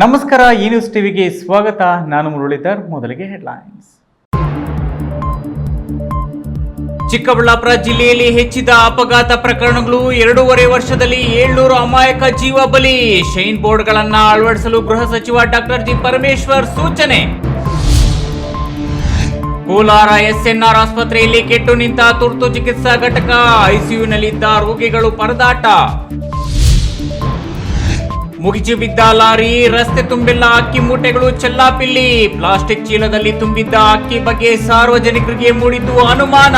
ನಮಸ್ಕಾರ, ಈ ನ್ಯೂಸ್ ಟಿವಿಗೆ ಸ್ವಾಗತ. ನಾನು ಮುರಳೀಧರ್. ಮೊದಲಿಗೆ ಹೆಡ್ಲೈನ್ಸ್. ಚಿಕ್ಕಬಳ್ಳಾಪುರ ಜಿಲ್ಲೆಯಲ್ಲಿ ಹೆಚ್ಚಿದ ಅಪಘಾತ ಪ್ರಕರಣಗಳು. 2.5 ವರ್ಷದಲ್ಲಿ 700 ಅಮಾಯಕ ಜೀವ ಬಲಿ. ಶೈನ್ ಬೋರ್ಡ್ಗಳನ್ನು ಅಳವಡಿಸಲು ಗೃಹ ಸಚಿವ ಡಾಕ್ಟರ್ ಜಿ ಪರಮೇಶ್ವರ್ ಸೂಚನೆ. ಕೋಲಾರ ಎಸ್ಎನ್ಆರ್ ಆಸ್ಪತ್ರೆಯಲ್ಲಿ ಕೆಟ್ಟು ನಿಂತ ತುರ್ತು ಚಿಕಿತ್ಸಾ ಘಟಕ. ಐಸಿಯುನಲ್ಲಿದ್ದ ರೋಗಿಗಳು ಪರದಾಟ. ಮುಗಿಚಿ ಬಿದ್ದ ಲಾರಿ, ರಸ್ತೆ ತುಂಬಿಲ್ಲ ಅಕ್ಕಿ ಮೂಟೆಗಳು ಚೆಲ್ಲಾಪಿಲ್ಲಿ. ಪ್ಲಾಸ್ಟಿಕ್ ಚೀಲದಲ್ಲಿ ತುಂಬಿದ್ದ ಅಕ್ಕಿ ಬಗ್ಗೆ ಸಾರ್ವಜನಿಕರಿಗೆ ಮೂಡಿದ್ದು ಅನುಮಾನ.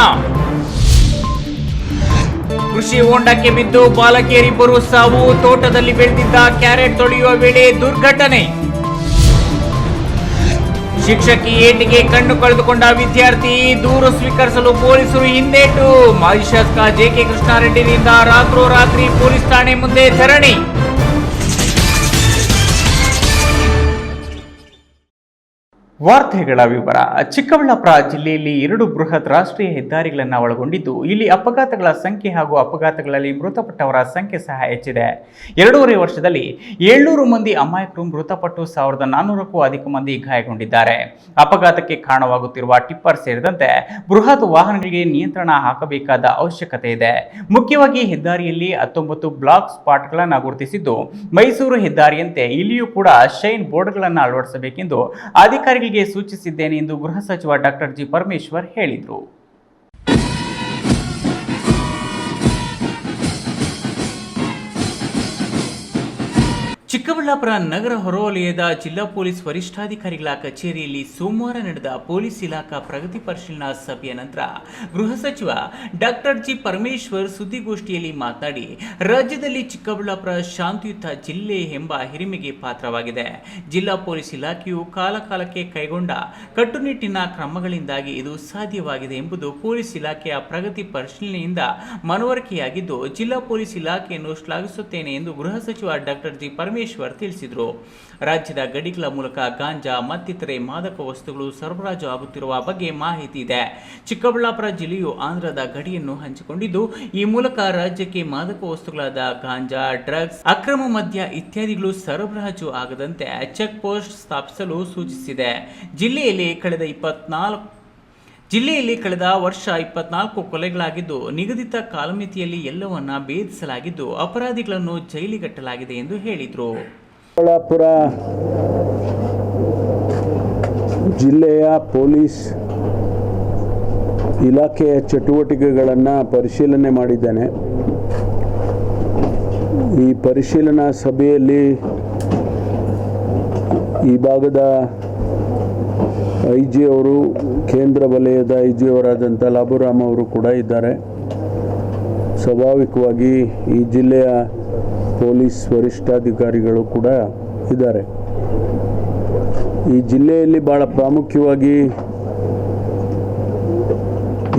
ಕೃಷಿ ಹೊಂಡಕ್ಕೆ ಬಿದ್ದು ಬಾಲಕಿಯರಿಬ್ಬರು ಸಾವು. ತೋಟದಲ್ಲಿ ಬೆಳೆದಿದ್ದ ಕ್ಯಾರೆಟ್ ತೊಳೆಯುವ ವೇಳೆ ದುರ್ಘಟನೆ. ಶಿಕ್ಷಕಿ ಏಟಿಗೆ ಕಣ್ಣು ಕಳೆದುಕೊಂಡ ವಿದ್ಯಾರ್ಥಿ, ದೂರು ಸ್ವೀಕರಿಸಲು ಪೊಲೀಸರು ಹಿಂದೇಟು. ಮಾಜಿ ಶಾಸಕ ಜೆಕೆ ಕೃಷ್ಣಾರೆಡ್ಡಿನಿಂದ ರಾತ್ರೋರಾತ್ರಿ ಪೊಲೀಸ್ ಠಾಣೆ ಮುಂದೆ ಧರಣಿ. ವಾರ್ತೆಗಳ ವಿವರ. ಚಿಕ್ಕಬಳ್ಳಾಪುರ ಜಿಲ್ಲೆಯಲ್ಲಿ 2 ಬೃಹತ್ ರಾಷ್ಟ್ರೀಯ ಹೆದ್ದಾರಿಗಳನ್ನು ಒಳಗೊಂಡಿದ್ದು, ಇಲ್ಲಿ ಅಪಘಾತಗಳ ಸಂಖ್ಯೆ ಹಾಗೂ ಅಪಘಾತಗಳಲ್ಲಿ ಮೃತಪಟ್ಟವರ ಸಂಖ್ಯೆ ಸಹ ಹೆಚ್ಚಿದೆ. 2.5 ವರ್ಷದಲ್ಲಿ 700 ಮಂದಿ ಅಮಾಯಕರು ಮೃತಪಟ್ಟು 1400ಕ್ಕೂ ಅಧಿಕ ಮಂದಿ ಗಾಯಗೊಂಡಿದ್ದಾರೆ. ಅಪಘಾತಕ್ಕೆ ಕಾರಣವಾಗುತ್ತಿರುವ ಟಿಪ್ಪರ್ ಸೇರಿದಂತೆ ಬೃಹತ್ ವಾಹನಗಳಿಗೆ ನಿಯಂತ್ರಣ ಹಾಕಬೇಕಾದ ಅವಶ್ಯಕತೆ ಇದೆ. ಮುಖ್ಯವಾಗಿ ಹೆದ್ದಾರಿಯಲ್ಲಿ 19 ಬ್ಲಾಕ್ ಸ್ಪಾಟ್ಗಳನ್ನು ಗುರುತಿಸಿದ್ದು, ಮೈಸೂರು ಹೆದ್ದಾರಿಯಂತೆ ಇಲ್ಲಿಯೂ ಕೂಡ ಶೈನ್ ಬೋರ್ಡ್ಗಳನ್ನು ಅಳವಡಿಸಬೇಕೆಂದು ಅಧಿಕಾರಿಗಳು ಸೂಚಿಸಿದ್ದೇನೆ ಎಂದು ಗೃಹ ಸಚಿವ ಡಾಕ್ಟರ್ ಜಿ ಪರಮೇಶ್ವರ್ ಹೇಳಿದರು. ಚಿಕ್ಕಬಳ್ಳಾಪುರ ನಗರ ಹೊರವಲಯದ ಜಿಲ್ಲಾ ಪೊಲೀಸ್ ವರಿಷ್ಠಾಧಿಕಾರಿಗಳ ಕಚೇರಿಯಲ್ಲಿ ಸೋಮವಾರ ನಡೆದ ಪೊಲೀಸ್ ಇಲಾಖಾ ಪ್ರಗತಿ ಪರಿಶೀಲನಾ ಸಭೆಯ ನಂತರ ಗೃಹ ಸಚಿವ ಡಾಕ್ಟರ್ ಜಿ ಪರಮೇಶ್ವರ್ ಸುದ್ದಿಗೋಷ್ಠಿಯಲ್ಲಿ ಮಾತನಾಡಿ, ರಾಜ್ಯದಲ್ಲಿ ಚಿಕ್ಕಬಳ್ಳಾಪುರ ಶಾಂತಿಯುತ ಜಿಲ್ಲೆ ಎಂಬ ಹಿರಿಮೆಗೆ ಪಾತ್ರವಾಗಿದೆ. ಜಿಲ್ಲಾ ಪೊಲೀಸ್ ಇಲಾಖೆಯು ಕಾಲಕಾಲಕ್ಕೆ ಕೈಗೊಂಡ ಕಟ್ಟುನಿಟ್ಟಿನ ಕ್ರಮಗಳಿಂದಾಗಿ ಇದು ಸಾಧ್ಯವಾಗಿದೆ ಎಂಬುದು ಪೊಲೀಸ್ ಇಲಾಖೆಯ ಪ್ರಗತಿ ಪರಿಶೀಲನೆಯಿಂದ ಮನವರಿಕೆಯಾಗಿದ್ದು, ಜಿಲ್ಲಾ ಪೊಲೀಸ್ ಇಲಾಖೆಯನ್ನು ಶ್ಲಾಘಿಸುತ್ತೇನೆ ಎಂದು ಗೃಹ ಸಚಿವ ಡಾಕ್ಟರ್ ಜಿ ಪರಮೇಶ್ವರ್ ತಿಳಿಸಿದರು. ರಾಜ್ಯದ ಗಡಿಗಳ ಮೂಲಕ ಗಾಂಜಾ ಮತ್ತಿತರೆ ಮಾದಕ ವಸ್ತುಗಳು ಸರಬರಾಜು ಆಗುತ್ತಿರುವ ಬಗ್ಗೆ ಮಾಹಿತಿ ಇದೆ. ಚಿಕ್ಕಬಳ್ಳಾಪುರ ಜಿಲ್ಲೆಯು ಆಂಧ್ರದ ಗಡಿಯನ್ನು ಹಂಚಿಕೊಂಡಿದ್ದು, ಈ ಮೂಲಕ ರಾಜ್ಯಕ್ಕೆ ಮಾದಕ ವಸ್ತುಗಳಾದ ಗಾಂಜಾ, ಡ್ರಗ್ಸ್, ಅಕ್ರಮ ಮದ್ಯ ಇತ್ಯಾದಿಗಳು ಸರಬರಾಜು ಆಗದಂತೆ ಚೆಕ್ ಪೋಸ್ಟ್ ಸ್ಥಾಪಿಸಲು ಸೂಚಿಸಿದೆ. ಜಿಲ್ಲೆಯಲ್ಲಿ ಕಳೆದ ವರ್ಷ 24 ಕೊಲೆಗಳಾಗಿದ್ದು, ನಿಗದಿತ ಕಾಲಮಿತಿಯಲ್ಲಿ ಎಲ್ಲವನ್ನ ಭೇದಿಸಲಾಗಿದ್ದು, ಅಪರಾಧಿಗಳನ್ನು ಜೈಲಿಗಟ್ಟಲಾಗಿದೆ ಎಂದು ಹೇಳಿದರು. ಚಿಕ್ಕಬಳ್ಳಾಪುರ ಜಿಲ್ಲೆಯ ಪೊಲೀಸ್ ಇಲಾಖೆಯ ಚಟುವಟಿಕೆಗಳನ್ನು ಪರಿಶೀಲನೆ ಮಾಡಿದ್ದೇನೆ. ಈ ಪರಿಶೀಲನಾ ಸಭೆಯಲ್ಲಿ ಈ ಭಾಗದ IG ಅವರು, ಕೇಂದ್ರ ವಲಯದ IG ಅವರಾದಂಥ ಲಾಬುರಾಮ್ ಅವರು ಕೂಡ ಇದ್ದಾರೆ. ಸ್ವಾಭಾವಿಕವಾಗಿ ಈ ಜಿಲ್ಲೆಯ ಪೊಲೀಸ್ ವರಿಷ್ಠಾಧಿಕಾರಿಗಳು ಕೂಡ ಇದ್ದಾರೆ. ಈ ಜಿಲ್ಲೆಯಲ್ಲಿ ಭಾಳ ಪ್ರಾಮುಖ್ಯವಾಗಿ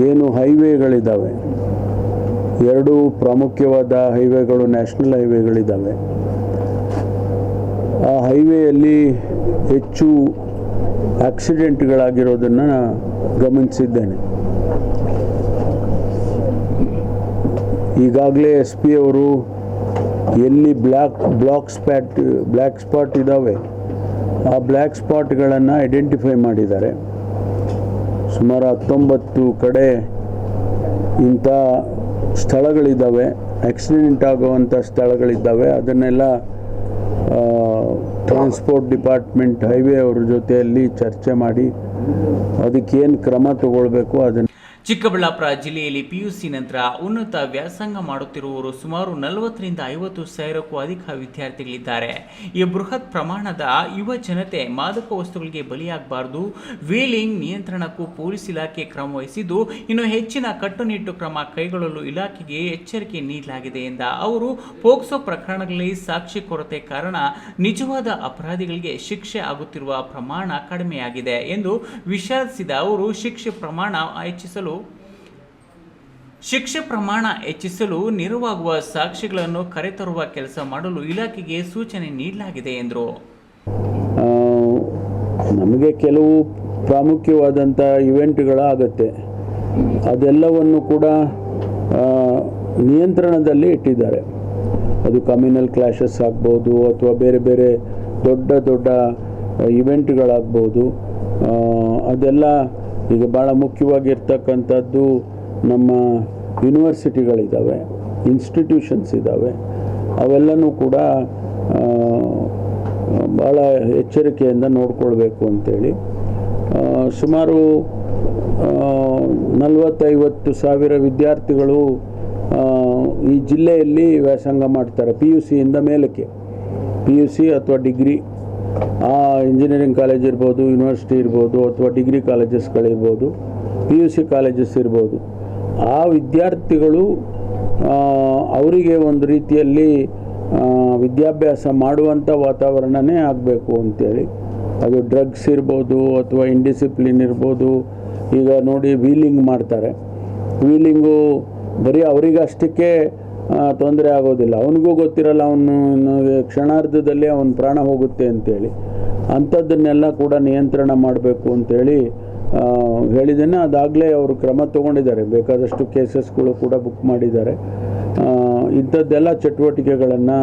ಏನು ಹೈವೇಗಳಿದ್ದಾವೆ, 2 ಪ್ರಾಮುಖ್ಯವಾದ ಹೈವೇಗಳು, ನ್ಯಾಷನಲ್ ಹೈವೇಗಳಿದ್ದಾವೆ. ಆ ಹೈವೇಯಲ್ಲಿ ಹೆಚ್ಚು ಆಕ್ಸಿಡೆಂಟ್ಗಳಾಗಿರೋದನ್ನು ಗಮನಿಸಿದ್ದೇನೆ. ಈಗಾಗಲೇ SP ಅವರು ಎಲ್ಲಿ ಬ್ಲ್ಯಾಕ್ ಸ್ಪಾಟ್ ಇದ್ದಾವೆ ಆ ಬ್ಲ್ಯಾಕ್ ಸ್ಪಾಟ್ಗಳನ್ನು ಐಡೆಂಟಿಫೈ ಮಾಡಿದ್ದಾರೆ. ಸುಮಾರು 19 ಕಡೆ ಇಂಥ ಸ್ಥಳಗಳಿದ್ದಾವೆ, ಆಕ್ಸಿಡೆಂಟ್ ಆಗುವಂಥ ಸ್ಥಳಗಳಿದ್ದಾವೆ. ಅದನ್ನೆಲ್ಲ ಟ್ರಾನ್ಸ್ಪೋರ್ಟ್ ಡಿಪಾರ್ಟ್ಮೆಂಟ್, ಹೈವೇ ಅವ್ರ ಜೊತೆಯಲ್ಲಿ ಚರ್ಚೆ ಮಾಡಿ ಅದಕ್ಕೇನು ಕ್ರಮ ತಗೊಳ್ಬೇಕು ಅದನ್ನು. ಚಿಕ್ಕಬಳ್ಳಾಪುರ ಜಿಲ್ಲೆಯಲ್ಲಿ PUC ನಂತರ ಉನ್ನತ ವ್ಯಾಸಂಗ ಮಾಡುತ್ತಿರುವವರು ಸುಮಾರು 40ರಿಂದ 50 ಸಾವಿರಕ್ಕೂ ಅಧಿಕ ವಿದ್ಯಾರ್ಥಿಗಳಿದ್ದಾರೆ. ಈ ಬೃಹತ್ ಪ್ರಮಾಣದ ಯುವ ಜನತೆ ಮಾದಕ ವಸ್ತುಗಳಿಗೆ ಬಲಿಯಾಗಬಾರದು. ವೀಲಿಂಗ್ ನಿಯಂತ್ರಣಕ್ಕೂ ಪೊಲೀಸ್ ಇಲಾಖೆ ಕ್ರಮ ವಹಿಸಿದ್ದು, ಇನ್ನು ಹೆಚ್ಚಿನ ಕಟ್ಟುನಿಟ್ಟು ಕ್ರಮ ಕೈಗೊಳ್ಳಲು ಇಲಾಖೆಗೆ ಎಚ್ಚರಿಕೆ ನೀಡಲಾಗಿದೆ ಎಂದ ಅವರು, ಪೋಕ್ಸೋ ಪ್ರಕರಣಗಳಲ್ಲಿ ಸಾಕ್ಷಿ ಕೊರತೆ ಕಾರಣ ನಿಜವಾದ ಅಪರಾಧಿಗಳಿಗೆ ಶಿಕ್ಷೆ ಆಗುತ್ತಿರುವ ಪ್ರಮಾಣ ಕಡಿಮೆಯಾಗಿದೆ ಎಂದು ವಿಷಾದಿಸಿದ ಅವರು, ಶಿಕ್ಷೆ ಪ್ರಮಾಣ ಹೆಚ್ಚಿಸಲು ನೆರವಾಗುವ ಸಾಕ್ಷಿಗಳನ್ನು ಕರೆತರುವ ಕೆಲಸ ಮಾಡಲು ಇಲಾಖೆಗೆ ಸೂಚನೆ ನೀಡಲಾಗಿದೆ ಎಂದರು. ನಮಗೆ ಕೆಲವು ಪ್ರಾಮುಖ್ಯವಾದಂಥ ಇವೆಂಟ್ಗಳಾಗತ್ತೆ, ಅದೆಲ್ಲವನ್ನು ಕೂಡ ನಿಯಂತ್ರಣದಲ್ಲಿ ಇಟ್ಟಿದ್ದಾರೆ. ಅದು ಕಮ್ಯುನಲ್ ಕ್ಲಾಶಸ್ ಆಗ್ಬೋದು ಅಥವಾ ಬೇರೆ ಬೇರೆ ದೊಡ್ಡ ದೊಡ್ಡ ಇವೆಂಟ್ಗಳಾಗ್ಬೋದು. ಅದೆಲ್ಲ ಈಗ ಭಾಳ ಮುಖ್ಯವಾಗಿರ್ತಕ್ಕಂಥದ್ದು ನಮ್ಮ ಯೂನಿವರ್ಸಿಟಿಗಳಿದ್ದಾವೆ, ಇನ್ಸ್ಟಿಟ್ಯೂಷನ್ಸ್ ಇದ್ದಾವೆ. ಅವೆಲ್ಲನೂ ಕೂಡ ಭಾಳ ಎಚ್ಚರಿಕೆಯಿಂದ ನೋಡ್ಕೊಳ್ಬೇಕು ಅಂತೇಳಿ ಸುಮಾರು 40-50 ಸಾವಿರ ವಿದ್ಯಾರ್ಥಿಗಳು ಈ ಜಿಲ್ಲೆಯಲ್ಲಿ ವ್ಯಾಸಂಗ ಮಾಡ್ತಾರೆ. PUC ಇಂದ ಮೇಲಕ್ಕೆ, PUC ಅಥವಾ ಡಿಗ್ರಿ, ಇಂಜಿನಿಯರಿಂಗ್ ಕಾಲೇಜ್ ಇರ್ಬೋದು, ಯೂನಿವರ್ಸಿಟಿ ಇರ್ಬೋದು, ಅಥವಾ ಡಿಗ್ರಿ ಕಾಲೇಜಸ್ಗಳಿರ್ಬೋದು, PUC ಕಾಲೇಜಸ್ ಇರ್ಬೋದು. ಆ ವಿದ್ಯಾರ್ಥಿಗಳು ಅವರಿಗೆ ಒಂದು ರೀತಿಯಲ್ಲಿ ವಿದ್ಯಾಭ್ಯಾಸ ಮಾಡುವಂಥ ವಾತಾವರಣನೇ ಆಗಬೇಕು ಅಂತೇಳಿ. ಅದು ಡ್ರಗ್ಸ್ ಇರ್ಬೋದು ಅಥವಾ ಇಂಡಿಸಿಪ್ಲಿನ್ ಇರ್ಬೋದು. ಈಗ ನೋಡಿ ವೀಲಿಂಗ್ ಮಾಡ್ತಾರೆ, ವೀಲಿಂಗು ಬರೀ ಅವರಿಗಷ್ಟಕ್ಕೆ ತೊಂದರೆ ಆಗೋದಿಲ್ಲ, ಅವನಿಗೂ ಗೊತ್ತಿರಲ್ಲ, ಅವನು ಕ್ಷಣಾರ್ಧದಲ್ಲಿ ಅವನ ಪ್ರಾಣ ಹೋಗುತ್ತೆ ಅಂತೇಳಿ. ಅಂಥದ್ದನ್ನೆಲ್ಲ ಕೂಡ ನಿಯಂತ್ರಣ ಮಾಡಬೇಕು ಅಂತೇಳಿ ಹೇಳಿದ್ದೇನೆ. ಅದಾಗಲೇ ಅವರು ಕ್ರಮ ತಗೊಂಡಿದ್ದಾರೆ, ಬೇಕಾದಷ್ಟು ಕೇಸಸ್ಗಳು ಕೂಡ ಬುಕ್ ಮಾಡಿದ್ದಾರೆ. ಇಂಥದ್ದೆಲ್ಲ ಚಟುವಟಿಕೆಗಳನ್ನು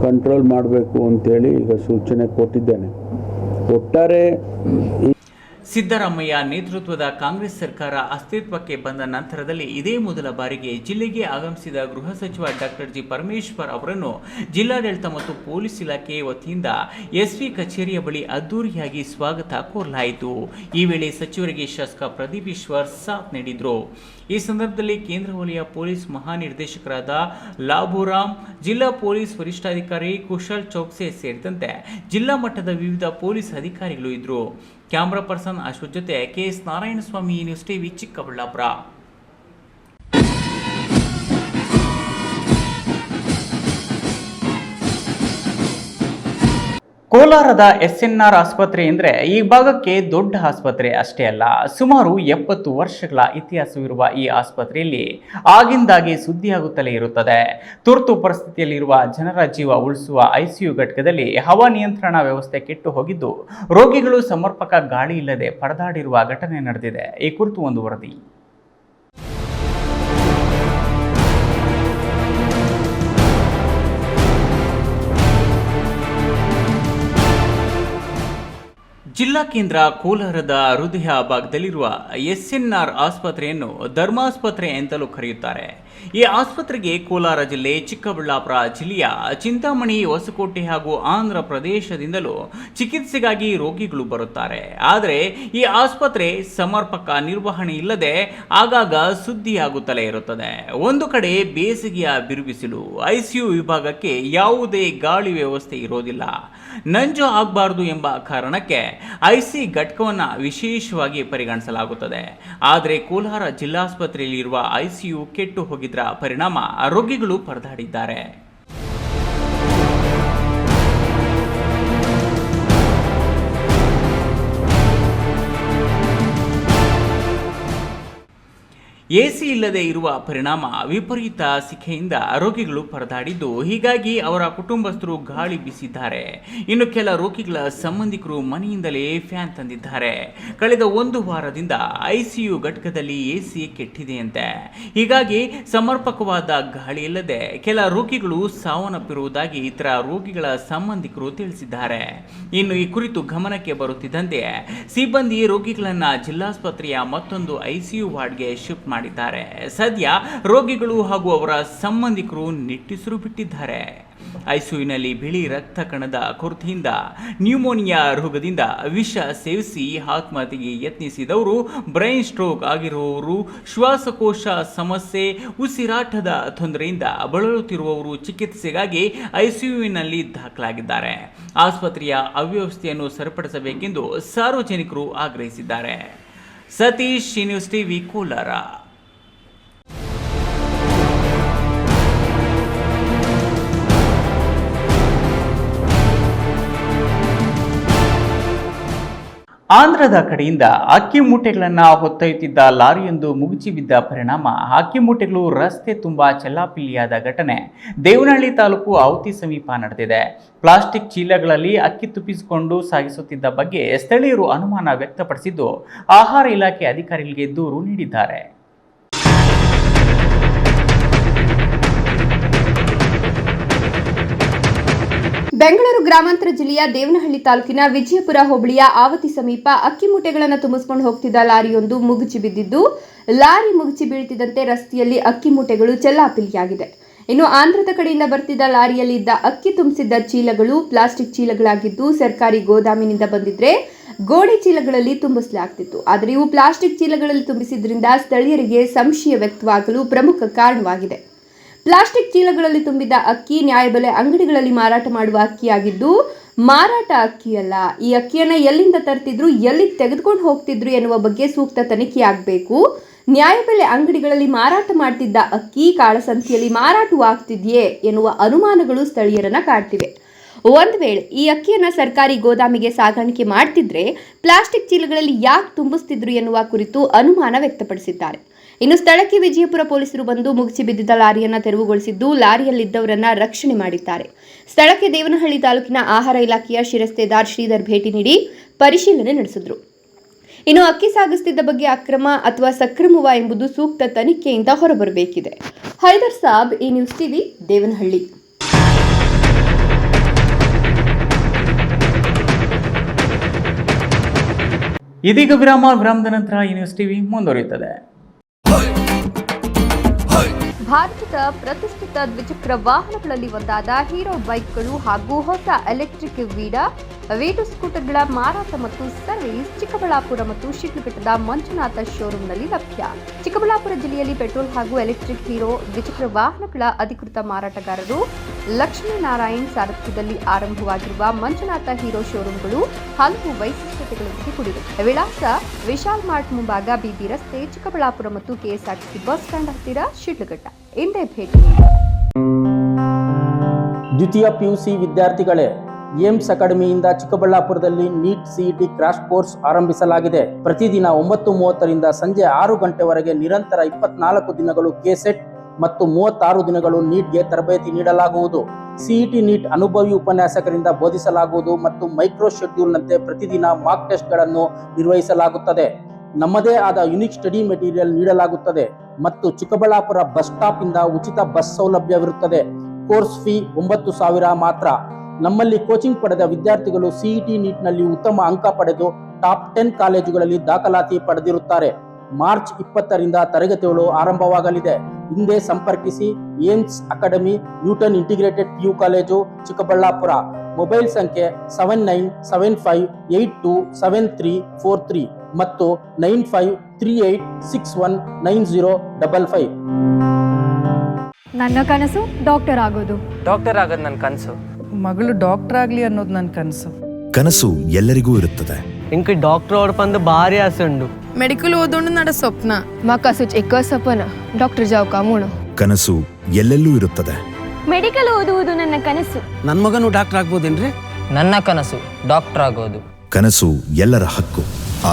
ಕಂಟ್ರೋಲ್ ಮಾಡಬೇಕು ಅಂತೇಳಿ ಈಗ ಸೂಚನೆ ಕೊಟ್ಟಿದ್ದೇನೆ. ಒಟ್ಟಾರೆ ಸಿದ್ದರಾಮಯ್ಯ ನೇತೃತ್ವದ ಕಾಂಗ್ರೆಸ್ ಸರ್ಕಾರ ಅಸ್ತಿತ್ವಕ್ಕೆ ಬಂದ ನಂತರದಲ್ಲಿ ಇದೇ ಮೊದಲ ಬಾರಿಗೆ ಜಿಲ್ಲೆಗೆ ಆಗಮಿಸಿದ ಗೃಹ ಸಚಿವ ಡಾಕ್ಟರ್ ಜಿ ಪರಮೇಶ್ವರ್ ಅವರನ್ನು ಜಿಲ್ಲಾಡಳಿತ ಮತ್ತು ಪೊಲೀಸ್ ಇಲಾಖೆ ವತಿಯಿಂದ ಎಸ್ಪಿ ಕಚೇರಿಯ ಬಳಿ ಅದ್ದೂರಿಯಾಗಿ ಸ್ವಾಗತ ಕೋರಲಾಯಿತು. ಈ ವೇಳೆ ಸಚಿವರಿಗೆ ಶಾಸಕ ಪ್ರದೀಪ್ ಈಶ್ವರ್ ಸಾಥ್ ನೀಡಿದರು. ಈ ಸಂದರ್ಭದಲ್ಲಿ ಕೇಂದ್ರ ವಲಯ ಪೊಲೀಸ್ ಮಹಾನಿರ್ದೇಶಕರಾದ ಲಾಭುರಾಮ್, ಜಿಲ್ಲಾ ಪೊಲೀಸ್ ವರಿಷ್ಠಾಧಿಕಾರಿ ಕುಶಲ್ ಚೌಕ್ಸೆ ಸೇರಿದಂತೆ ಜಿಲ್ಲಾ ಮಟ್ಟದ ವಿವಿಧ ಪೊಲೀಸ್ ಅಧಿಕಾರಿಗಳು ಇದ್ದರು. ಕ್ಯಾಮರಾ ಪರ್ಸನ್ ಅಶ್ವಥ್ ಜೊತೆ KS Narayanaswamy, news TV, Chikkaballapur. ಕೋಲಾರದ SNR ಆಸ್ಪತ್ರೆ ಎಂದರೆ ಈ ಭಾಗಕ್ಕೆ ದೊಡ್ಡ ಆಸ್ಪತ್ರೆ ಅಷ್ಟೇ ಅಲ್ಲ, ಸುಮಾರು 70 ವರ್ಷಗಳ ಇತಿಹಾಸವಿರುವ ಈ ಆಸ್ಪತ್ರೆಯಲ್ಲಿ ಆಗಿಂದಾಗೆ ಸುದ್ದಿಯಾಗುತ್ತಲೇ ಇರುತ್ತದೆ. ತುರ್ತು ಪರಿಸ್ಥಿತಿಯಲ್ಲಿರುವ ಜನರ ಜೀವ ಉಳಿಸುವ ICU ಘಟಕದಲ್ಲಿ ಹವಾನಿಯಂತ್ರಣ ವ್ಯವಸ್ಥೆ ಕೆಟ್ಟು ಹೋಗಿದ್ದು, ರೋಗಿಗಳು ಸಮರ್ಪಕ ಗಾಳಿ ಇಲ್ಲದೆ ಪರದಾಡಿರುವ ಘಟನೆ ನಡೆದಿದೆ. ಈ ಕುರಿತು ಒಂದು ವರದಿ. ಜಿಲ್ಲಾ ಕೇಂದ್ರ ಕೋಲಾರದ ಹೃದಯ ಭಾಗದಲ್ಲಿರುವ SNR ಆಸ್ಪತ್ರೆಯನ್ನು ಧರ್ಮಾಸ್ಪತ್ರೆ ಎಂತಲೂ ಕರೆಯುತ್ತಾರೆ. ಈ ಆಸ್ಪತ್ರೆಗೆ ಕೋಲಾರ ಜಿಲ್ಲೆ, ಚಿಕ್ಕಬಳ್ಳಾಪುರ ಜಿಲ್ಲೆಯ ಚಿಂತಾಮಣಿ, ಹೊಸಕೋಟೆ ಹಾಗೂ ಆಂಧ್ರ ಪ್ರದೇಶದಿಂದಲೂ ಚಿಕಿತ್ಸೆಗಾಗಿ ರೋಗಿಗಳು ಬರುತ್ತಾರೆ. ಆದರೆ ಈ ಆಸ್ಪತ್ರೆ ಸಮರ್ಪಕ ನಿರ್ವಹಣೆ ಇಲ್ಲದೆ ಆಗಾಗ ಸುದ್ದಿಯಾಗುತ್ತಲೇ ಇರುತ್ತದೆ. ಒಂದು ಕಡೆ ಬೇಸಿಗೆಯ ಬಿರುಬಿಸಿಲು, ICU ವಿಭಾಗಕ್ಕೆ ಯಾವುದೇ ಗಾಳಿ ವ್ಯವಸ್ಥೆ ಇರೋದಿಲ್ಲ. ನಂಜು ಆಗಬಾರದು ಎಂಬ ಕಾರಣಕ್ಕೆ IC ಘಟಕವನ್ನು ವಿಶೇಷವಾಗಿ ಪರಿಗಣಿಸಲಾಗುತ್ತದೆ. ಆದರೆ ಕೋಲಾರ ಜಿಲ್ಲಾಸ್ಪತ್ರೆಯಲ್ಲಿರುವ ICU ಕೆಟ್ಟು ಹೋಗಿದ್ದರ ಪರಿಣಾಮ ರೋಗಿಗಳು ಪರದಾಡಿದ್ದಾರೆ. AC ಇಲ್ಲದೆ ಇರುವ ಪರಿಣಾಮ ವಿಪರೀತ ಸೆಖೆಯಿಂದ ರೋಗಿಗಳು ಪರದಾಡಿದ್ದು, ಹೀಗಾಗಿ ಅವರ ಕುಟುಂಬಸ್ಥರು ಗಾಳಿ ಬೀಸಿದ್ದಾರೆ. ಇನ್ನು ಕೆಲ ರೋಗಿಗಳ ಸಂಬಂಧಿಕರು ಮನೆಯಿಂದಲೇ ಫ್ಯಾನ್ ತಂದಿದ್ದಾರೆ. ಕಳೆದ 1 ವಾರದಿಂದ ICU ಘಟಕದಲ್ಲಿ AC ಕೆಟ್ಟಿದೆಯಂತೆ. ಹೀಗಾಗಿ ಸಮರ್ಪಕವಾದ ಗಾಳಿ ಇಲ್ಲದೆ ಕೆಲ ರೋಗಿಗಳು ಸಾವನ್ನಪ್ಪಿರುವುದಾಗಿ ಇತರ ರೋಗಿಗಳ ಸಂಬಂಧಿಕರು ತಿಳಿಸಿದ್ದಾರೆ. ಇನ್ನು ಈ ಕುರಿತು ಗಮನಕ್ಕೆ ಬರುತ್ತಿದ್ದಂತೆ ಸಿಬ್ಬಂದಿ ರೋಗಿಗಳನ್ನು ಜಿಲ್ಲಾಸ್ಪತ್ರೆಯ ಮತ್ತೊಂದು ICU ವಾರ್ಡ್ಗೆ ಶಿಫ್ಟ್ ಮಾಡಿದ್ದಾರೆ. ಸದ್ಯ ರೋಗಿಗಳು ಹಾಗೂ ಅವರ ಸಂಬಂಧಿಕರು ನಿಟ್ಟುಸಿರು ಬಿಟ್ಟಿದ್ದಾರೆ. ICUನಲ್ಲಿ ಬಿಳಿ ರಕ್ತ ಕಣದ ಕೊರತೆಯಿಂದ, ನ್ಯೂಮೋನಿಯಾ ರೋಗದಿಂದ ವಿಷ ಸೇವಿಸಿ ಆತ್ಮಹತ್ಯೆಗೆ ಯತ್ನಿಸಿದವರು, ಬ್ರೈನ್ ಸ್ಟ್ರೋಕ್ ಆಗಿರುವವರು, ಶ್ವಾಸಕೋಶ ಸಮಸ್ಯೆ, ಉಸಿರಾಟದ ತೊಂದರೆಯಿಂದ ಬಳಲುತ್ತಿರುವವರು ಚಿಕಿತ್ಸೆಗಾಗಿ ICUನಲ್ಲಿ ದಾಖಲಾಗಿದ್ದಾರೆ. ಆಸ್ಪತ್ರೆಯ ಅವ್ಯವಸ್ಥೆಯನ್ನು ಸರಿಪಡಿಸಬೇಕೆಂದು ಸಾರ್ವಜನಿಕರು ಆಗ್ರಹಿಸಿದ್ದಾರೆ. Satish, news TV, Kolar. ಆಂಧ್ರದ ಕಡೆಯಿಂದ ಅಕ್ಕಿ ಮೂಟೆಗಳನ್ನು ಹೊತ್ತೊಯ್ಯುತ್ತಿದ್ದ ಲಾರಿಯೊಂದು ಮುಗುಚಿ ಬಿದ್ದ ಪರಿಣಾಮ ಅಕ್ಕಿ ಮೂಟೆಗಳು ರಸ್ತೆ ತುಂಬ ಚೆಲ್ಲಾಪಿಲ್ಲಿಯಾದ ಘಟನೆ ದೇವನಹಳ್ಳಿ ತಾಲೂಕು ಔತಿ ಸಮೀಪ ನಡೆದಿದೆ. ಪ್ಲಾಸ್ಟಿಕ್ ಚೀಲಗಳಲ್ಲಿ ಅಕ್ಕಿ ತುಪ್ಪಿಸಿಕೊಂಡು ಸಾಗಿಸುತ್ತಿದ್ದ ಬಗ್ಗೆ ಸ್ಥಳೀಯರು ಅನುಮಾನ ವ್ಯಕ್ತಪಡಿಸಿದ್ದು, ಆಹಾರ ಇಲಾಖೆ ಅಧಿಕಾರಿಗಳಿಗೆ ದೂರು ನೀಡಿದ್ದಾರೆ. ಬೆಂಗಳೂರು ಗ್ರಾಮಾಂತರ ಜಿಲ್ಲೆಯ ದೇವನಹಳ್ಳಿ ತಾಲೂಕಿನ ವಿಜಯಪುರ ಹೋಬಳಿಯ ಆವತಿ ಸಮೀಪ ಅಕ್ಕಿ ಮೂಟೆಗಳನ್ನು ತುಂಬಿಸಿಕೊಂಡು ಹೋಗ್ತಿದ್ದ ಲಾರಿಯೊಂದು ಮುಗುಚಿ ಬಿದ್ದಿದ್ದು, ಲಾರಿ ಮುಗುಚಿ ಬೀಳ್ತಿದ್ದಂತೆ ರಸ್ತೆಯಲ್ಲಿ ಅಕ್ಕಿ ಮೂಟೆಗಳು ಚೆಲ್ಲಾಪಿಲ್ಲಿಯಾಗಿದೆ. ಇನ್ನು ಆಂಧ್ರದ ಕಡೆಯಿಂದ ಬರ್ತಿದ್ದ ಲಾರಿಯಲ್ಲಿ ಇದ್ದ ಅಕ್ಕಿ ತುಂಬಿಸಿದ್ದ ಚೀಲಗಳು ಪ್ಲಾಸ್ಟಿಕ್ ಚೀಲಗಳಾಗಿದ್ದು, ಸರ್ಕಾರಿ ಗೋದಾಮಿನಿಂದ ಬಂದಿದ್ರೆ ಗೋಣಿ ಚೀಲಗಳಲ್ಲಿ ತುಂಬಿಸಲಾಗ್ತಿತ್ತು. ಆದರೆ ಇವು ಪ್ಲಾಸ್ಟಿಕ್ ಚೀಲಗಳಲ್ಲಿ ತುಂಬಿಸಿದ್ರಿಂದ ಸ್ಥಳೀಯರಿಗೆ ಸಂಶಯ ವ್ಯಕ್ತವಾಗಲು ಪ್ರಮುಖ ಕಾರಣವಾಗಿದೆ. ಪ್ಲಾಸ್ಟಿಕ್ ಚೀಲಗಳಲ್ಲಿ ತುಂಬಿದ್ದ ಅಕ್ಕಿ ನ್ಯಾಯಬೆಲೆ ಅಂಗಡಿಗಳಲ್ಲಿ ಮಾರಾಟ ಮಾಡುವ ಅಕ್ಕಿಯಾಗಿದ್ದು, ಮಾರಾಟ ಅಕ್ಕಿಯಲ್ಲ. ಈ ಅಕ್ಕಿಯನ್ನು ಎಲ್ಲಿಂದ ತರ್ತಿದ್ರು, ಎಲ್ಲಿ ತೆಗೆದುಕೊಂಡು ಹೋಗ್ತಿದ್ರು ಎನ್ನುವ ಬಗ್ಗೆ ಸೂಕ್ತ ತನಿಖೆಯಾಗಬೇಕು. ನ್ಯಾಯಬೆಲೆ ಅಂಗಡಿಗಳಲ್ಲಿ ಮಾರಾಟ ಮಾಡ್ತಿದ್ದ ಅಕ್ಕಿ ಕಾಳಸಂತೆಯಲ್ಲಿ ಮಾರಾಟವಾಗ್ತಿದೆಯೇ ಎನ್ನುವ ಅನುಮಾನಗಳು ಸ್ಥಳೀಯರನ್ನ ಕಾಡ್ತಿವೆ. ಒಂದು ವೇಳೆ ಈ ಅಕ್ಕಿಯನ್ನು ಸರ್ಕಾರಿ ಗೋದಾಮಿಗೆ ಸಾಗಾಣಿಕೆ ಮಾಡ್ತಿದ್ರೆ ಪ್ಲಾಸ್ಟಿಕ್ ಚೀಲಗಳಲ್ಲಿ ಯಾಕೆ ತುಂಬಿಸ್ತಿದ್ರು ಎನ್ನುವ ಕುರಿತು ಅನುಮಾನ ವ್ಯಕ್ತಪಡಿಸಿದ್ದಾರೆ. ಇನ್ನು ಸ್ಥಳಕ್ಕೆ ವಿಜಯಪುರ ಪೊಲೀಸರು ಬಂದು ಮುಗಿಸಿ ಬಿದ್ದಿದ್ದ ಲಾರಿಯನ್ನು ತೆರವುಗೊಳಿಸಿದ್ದು, ಲಾರಿಯಲ್ಲಿದ್ದವರನ್ನ ರಕ್ಷಣೆ ಮಾಡಿದ್ದಾರೆ. ಸ್ಥಳಕ್ಕೆ ದೇವನಹಳ್ಳಿ ತಾಲೂಕಿನ ಆಹಾರ ಇಲಾಖೆಯ ಶಿರಸ್ತೇದಾರ್ ಶ್ರೀಧರ್ ಭೇಟಿ ನೀಡಿ ಪರಿಶೀಲನೆ ನಡೆಸಿದ್ರು. ಇನ್ನು ಅಕ್ಕಿ ಸಾಗಿಸುತ್ತಿದ್ದ ಬಗ್ಗೆ ಅಕ್ರಮ ಅಥವಾ ಸಕ್ರಮವ ಎಂಬುದು ಸೂಕ್ತ ತನಿಖೆಯಿಂದ ಹೊರಬರಬೇಕಿದೆ. ಹೈದರ್ ಸಾಬ್, ಈ ನ್ಯೂಸ್ ಟಿವಿ, ದೇವನಹಳ್ಳಿ. ಇದೀಗ ವಿರಾಮದ ನಂತರ ಈ ನ್ಯೂಸ್ ಟಿವಿ ಮುಂದುವರಿಯುತ್ತದೆ. ಭಾರತದ ಪ್ರತಿಷ್ಠಿತ ದ್ವಿಚಕ್ರ ವಾಹನಗಳಲ್ಲಿ ಒಂದಾದ ಹೀರೋ ಬೈಕ್ಗಳು ಹಾಗೂ ಹೊಸ ಎಲೆಕ್ಟ್ರಿಕ್ ವೀಟು ಸ್ಕೂಟರ್ಗಳ ಮಾರಾಟ ಮತ್ತು ಸರ್ವಿಸ್ ಚಿಕ್ಕಬಳ್ಳಾಪುರ ಮತ್ತು ಶಿಡ್ಲಘಟ್ಟದ ಮಂಜುನಾಥ ಶೋರೂಮ್ನಲ್ಲಿ ಲಭ್ಯ. ಚಿಕ್ಕಬಳ್ಳಾಪುರ ಜಿಲ್ಲೆಯಲ್ಲಿ ಪೆಟ್ರೋಲ್ ಹಾಗೂ ಎಲೆಕ್ಟ್ರಿಕ್ ಹೀರೋ ದ್ವಿಚಕ್ರ ವಾಹನಗಳ ಅಧಿಕೃತ ಮಾರಾಟಗಾರರು ಲಕ್ಷ್ಮೀನಾರಾಯಣ್ ಸಾರಥ್ಯದಲ್ಲಿ ಆರಂಭವಾಗಿರುವ ಮಂಜುನಾಥ ಹೀರೋ ಶೋರೂಮ್ಗಳು ಹಲವು ವೈಶಿಷ್ಟ್ಯತೆಗಳೊಂದಿಗೆ ಕೂಡಿವೆ. ವಿಳಾಸ ವಿಶಾಲ್ ಮಾರ್ಟ್ ಮುಂಭಾಗ, ಬಿಬಿ ರಸ್ತೆ, ಚಿಕ್ಕಬಳ್ಳಾಪುರ ಮತ್ತು ಕೆಎಸ್ಆರ್ಟಿಸಿ ಬಸ್ ಸ್ಟ್ಯಾಂಡ್ ಹತ್ತಿರ, ಶಿಡ್ಲಘಟ್ಟ. ಇಂದೇ ಭೇಟಿ. ದ್ವಿತೀಯ ಪಿಯುಸಿ ವಿದ್ಯಾರ್ಥಿಗಳೇ, ಏಮ್ಸ್ ಅಕಾಡೆಮಿಯಿಂದ ಚಿಕ್ಕಬಳ್ಳಾಪುರದಲ್ಲಿ ನೀಟ್ ಸಿಇಟಿ ಕ್ರಾಶ್ ಕೋರ್ಸ್ ಆರಂಭಿಸಲಾಗಿದೆ. ಪ್ರತಿದಿನ 9:30ರಿಂದ ಸಂಜೆ 6 ಗಂಟೆವರೆಗೆ ನಿರಂತರ 24 ದಿನಗಳು ಕೆಸೆಟ್ ಮತ್ತು 36 ದಿನಗಳು ನೀಟ್ಗೆ ತರಬೇತಿ ನೀಡಲಾಗುವುದು. ಸಿಇಟಿ ನೀಟ್ ಅನುಭವಿ ಉಪನ್ಯಾಸಕರಿಂದ ಬೋಧಿಸಲಾಗುವುದು ಮತ್ತು ಮೈಕ್ರೋ ಶೆಡ್ಯೂಲ್ನಂತೆ ಪ್ರತಿದಿನ ಮಾಕ್ ಟೆಸ್ಟ್ಗಳನ್ನು ನಿರ್ವಹಿಸಲಾಗುತ್ತದೆ. ನಮ್ಮದೇ ಆದ ಯುನಿಕ್ ಸ್ಟಡಿ ಮೆಟೀರಿಯಲ್ ನೀಡಲಾಗುತ್ತದೆ ಮತ್ತು ಚಿಕ್ಕಬಳ್ಳಾಪುರ ಬಸ್ ಸ್ಟಾಪ್ ಇಂದ ಉಚಿತ ಬಸ್ ಸೌಲಭ್ಯವಿರುತ್ತದೆ. ಕೋರ್ಸ್ ಫೀ 9,000 ಮಾತ್ರ. ನಮ್ಮಲ್ಲಿ ಕೋಚಿಂಗ್ ಪಡೆದ ವಿದ್ಯಾರ್ಥಿಗಳು ಸಿಇಟಿ ನೀಟ್ನಲ್ಲಿ ಉತ್ತಮ ಅಂಕ ಪಡೆದು ಟಾಪ್ 10 ಕಾಲೇಜುಗಳಲ್ಲಿ ದಾಖಲಾತಿ ಪಡೆದಿರುತ್ತಾರೆ. ಮಾರ್ಚ್ 20ರಿಂದ ತರಗತಿಗಳು ಆರಂಭವಾಗಲಿದೆ. ಹಿಂದೆ ಸಂಪರ್ಕಿಸಿ Aims academy, Newton integrated PU college, Chikkaballapur. Mobile ಸಂಖ್ಯೆ 7975827343 ಮತ್ತು 9538619055. ನನ್ನ ಕನಸು ಡಾಕ್ಟರ್ ಆಗೋದು. ನನ್ನ ಕನಸು. ಮಗಳು ಡಾಕ್ಟರ್ ಆಗ್ಲಿ ಅನ್ನೋದು ನನ್ನ ಕನಸು. ಕನಸು ಎಲ್ಲರಿಗೂ ಇರುತ್ತದೆ. ಇಂಕ ಡಾಕ್ಟರ್ ಓಡ್ಪಂದು ಭಾರಿ ಆಸೆ ಉಂಡು. ಮೆಡಿಕಲ್ ಓದೋಣ ನಡ ಸ್ವಪ್ನ. ಮಾಕಾಸು ಎಕ್ಕ ಸಪನ ಡಾಕ್ಟರ್ ಜಾವ್ ಕಾಮೂಣ. ಕನಸು ಎಲ್ಲೆಲ್ಲೂ ಇರುತ್ತದೆ. ಮೆಡಿಕಲ್ ಓದುವುದು ನನ್ನ ಕನಸು. ನನ್ನ ಮಗನು ಡಾಕ್ಟರ್ ಆಗ್ಬೋದೇನ್ರಿ? ನನ್ನ ಕನಸು ಡಾಕ್ಟರ್ ಆಗೋದು. ಕನಸು ಎಲ್ಲರ ಹಕ್ಕು.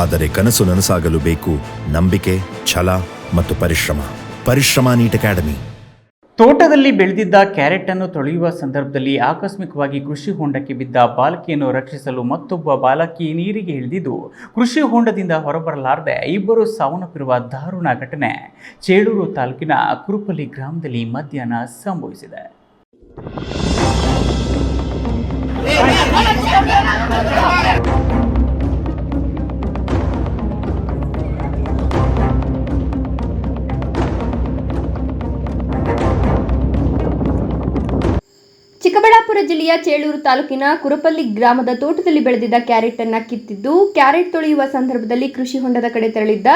ಆದರೆ ಕನಸು ನನಸಾಗಲು ಬೇಕು ನಂಬಿಕೆ, ಛಲ ಮತ್ತು ಪರಿಶ್ರಮ ನೀಟ್ ಅಕಾಡೆಮಿ. ತೋಟದಲ್ಲಿ ಬೆಳೆದಿದ್ದ ಕ್ಯಾರೆಟ್ ಅನ್ನು ತೊಳೆಯುವ ಸಂದರ್ಭದಲ್ಲಿ ಆಕಸ್ಮಿಕವಾಗಿ ಕೃಷಿ ಹೊಂಡಕ್ಕೆ ಬಿದ್ದ ಬಾಲಕಿಯನ್ನು ರಕ್ಷಿಸಲು ಮತ್ತೊಬ್ಬ ಬಾಲಕಿ ನೀರಿಗೆ ಇಳಿದಿದ್ದು, ಕೃಷಿ ಹೊಂಡದಿಂದ ಹೊರಬರಲಾರದೆ ಇಬ್ಬರು ಸಾವನ್ನಪ್ಪಿರುವ ದಾರುಣ ಘಟನೆ ಚೇಳೂರು ತಾಲೂಕಿನ ಕುರುಪಲ್ಲಿ ಗ್ರಾಮದಲ್ಲಿ ಮಧ್ಯಾಹ್ನ ಸಂಭವಿಸಿದೆ. ಚಿಕ್ಕಬಳ್ಳಾಪುರ ಜಿಲ್ಲೆಯ ಚೇಳೂರು ತಾಲೂಕಿನ ಕುರುಪಲ್ಲಿ ಗ್ರಾಮದ ತೋಟದಲ್ಲಿ ಬೆಳೆದಿದ್ದ ಕ್ಯಾರೆಟ್ ಅನ್ನ ಕಿತ್ತಿದ್ದು, ಕ್ಯಾರೆಟ್ ತೊಳೆಯುವ ಸಂದರ್ಭದಲ್ಲಿ ಕೃಷಿ ಹೊಂಡದ ಕಡೆ ತೆರಳಿದ್ದ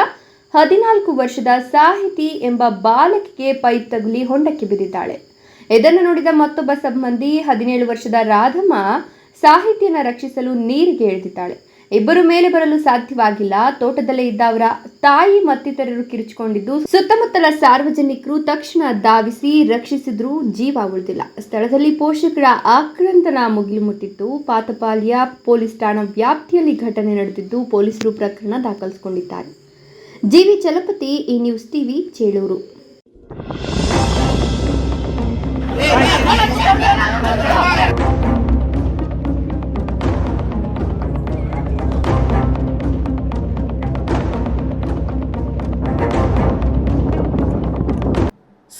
14 ವರ್ಷದ ಸಾಹಿತಿ ಎಂಬ ಬಾಲಕಿಗೆ ಪೈಪ್ ತಗುಲಿ ಹೊಂಡಕ್ಕೆ ಬಿದ್ದಿದ್ದಾಳೆ. ಇದನ್ನು ನೋಡಿದ ಮತ್ತೊಬ್ಬ ಸಂಬಂಧಿ 17 ವರ್ಷದ ರಾಧಮ್ಮ ಸಾಹಿತಿಯನ್ನು ರಕ್ಷಿಸಲು ನೀರಿಗೆ ಇಳಿದಿದ್ದಾಳೆ. ಇಬ್ಬರು ಮೇಲೆ ಬರಲು ಸಾಧ್ಯವಾಗಿಲ್ಲ. ತೋಟದಲ್ಲೇ ಇದ್ದ ಅವರ ತಾಯಿ ಮತ್ತಿತರರು ಕಿರಿಚಿಕೊಂಡಿದ್ದು, ಸುತ್ತಮುತ್ತಲ ಸಾರ್ವಜನಿಕರು ತಕ್ಷಣ ಧಾವಿಸಿ ರಕ್ಷಿಸಿದ್ರೂ ಜೀವ ಉಳಿದಿಲ್ಲ. ಸ್ಥಳದಲ್ಲಿ ಪೋಷಕರ ಆಕ್ರಂದನ ಮುಗಿಲು ಮುಟ್ಟಿತ್ತು. ಪಾತಪಾಳ್ಯ ಪೊಲೀಸ್ ಠಾಣಾ ವ್ಯಾಪ್ತಿಯಲ್ಲಿ ಘಟನೆ ನಡೆದಿದ್ದು, ಪೊಲೀಸರು ಪ್ರಕರಣ ದಾಖಲಿಸಿಕೊಂಡಿದ್ದಾರೆ. ಜಿವಿ ಚಲಪತಿ, ಈ ನ್ಯೂಸ್ ಟಿವಿ, ಚೇಳೂರು.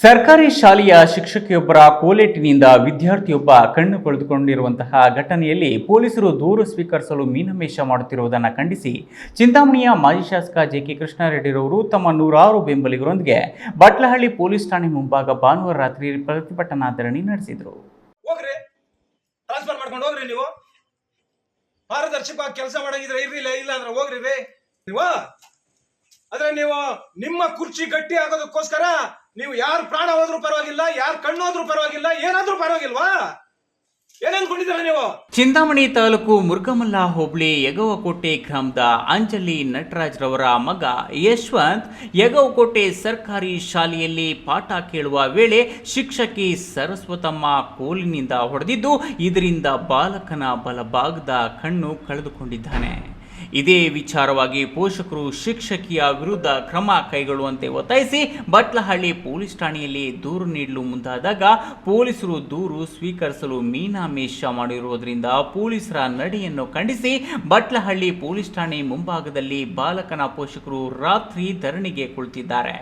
ಸರ್ಕಾರಿ ಶಾಲೆಯ ಶಿಕ್ಷಕಿಯೊಬ್ಬರ ಕೋಲೇಟಿನಿಂದ ವಿದ್ಯಾರ್ಥಿಯೊಬ್ಬ ಕಣ್ಣು ಕಳೆದುಕೊಂಡಿರುವಂತಹ ಘಟನೆಯಲ್ಲಿ ಪೊಲೀಸರು ದೂರು ಸ್ವೀಕರಿಸಲು ಮೀನಮೇಷ ಮಾಡುತ್ತಿರುವುದನ್ನು ಖಂಡಿಸಿ ಚಿಂತಾಮಣಿಯ ಮಾಜಿ ಶಾಸಕ ಜೆ.ಕೆ. ಕೃಷ್ಣಾರೆಡ್ಡಿರವರು ತಮ್ಮ 100 ಬೆಂಬಲಿಗರೊಂದಿಗೆ ಬಟ್ಲಹಳ್ಳಿ ಪೊಲೀಸ್ ಠಾಣೆ ಮುಂಭಾಗ ಭಾನುವಾರ ರಾತ್ರಿ ಪ್ರತಿಭಟನಾ ಧರಣಿ ನಡೆಸಿದರು. ಹೋಗ್ರಿ, ಟ್ರಾನ್ಸ್ಫರ್ ಮಾಡ್ಕೊಂಡು ಹೋಗ್ರಿ. ನೀವು ಪಾರದರ್ಶಕವಾಗಿ ಕೆಲಸ ಮಾಡಂಗಿದ್ರೆ ಇರ್ಲಿಲ್ಲ, ಇಲ್ಲ ಅಂದ್ರೆ ಹೋಗ್ರಿ ನೀವು. ಆದ್ರೆ ನೀವು ನಿಮ್ಮ ಕುರ್ಚಿ ಗಟ್ಟಿ ಆಗೋದಕ್ಕೋಸ್ಕರ ನೀವು ಯಾರು ಪ್ರಾಣ ಹೋದ್ರೂ ಪರವಾಗಿಲ್ಲ, ಯಾರು ಕಣ್ಣು ಹೋದ್ರೂ ಪರವಾಗಿಲ್ಲ, ಏನಾದ್ರೂ ಪರವಾಗಿಲ್ವಾ? ಏನೇನ್ಕೊಂಡಿದ್ದೀರ ನೀವು? ಚಿಂತಾಮಣಿ ತಾಲೂಕು ಮುರುಗಮಲ್ಲ ಹೋಬಳಿ ಯಗವಕೋಟೆ ಗ್ರಾಮದ ಅಂಜಲಿ ನಟರಾಜ್ ರವರ ಮಗ ಯಶವಂತ್ ಯಗವಕೋಟೆ ಸರ್ಕಾರಿ ಶಾಲೆಯಲ್ಲಿ ಪಾಠ ಕೇಳುವ ವೇಳೆ ಶಿಕ್ಷಕಿ ಸರಸ್ವತಮ್ಮ ಕೋಲಿನಿಂದ ಹೊಡೆದಿದ್ದು, ಇದರಿಂದ ಬಾಲಕನ ಬಲಭಾಗದ ಕಣ್ಣು ಕಳೆದುಕೊಂಡಿದ್ದಾನೆ. ಇದೇ ವಿಚಾರವಾಗಿ ಪೋಷಕರು ಶಿಕ್ಷಕಿಯ ವಿರುದ್ಧ ಕ್ರಮ ಕೈಗೊಳ್ಳುವಂತೆ ಒತ್ತಾಯಿಸಿ ಬಟ್ಲಹಳ್ಳಿ ಪೊಲೀಸ್ ಠಾಣೆಯಲ್ಲಿ ದೂರು ನೀಡಲು ಮುಂದಾದಾಗ ಪೊಲೀಸರು ದೂರು ಸ್ವೀಕರಿಸಲು ಮೀನಾಮೇಷ ಮಾಡಿರುವುದರಿಂದ ಪೊಲೀಸರ ನಡೆಯನ್ನು ಖಂಡಿಸಿ ಬಟ್ಲಹಳ್ಳಿ ಪೊಲೀಸ್ ಠಾಣೆ ಮುಂಭಾಗದಲ್ಲಿ ಬಾಲಕನ ಪೋಷಕರು ರಾತ್ರಿ ಧರಣಿಗೆ ಕುಳಿತಿದ್ದಾರೆ.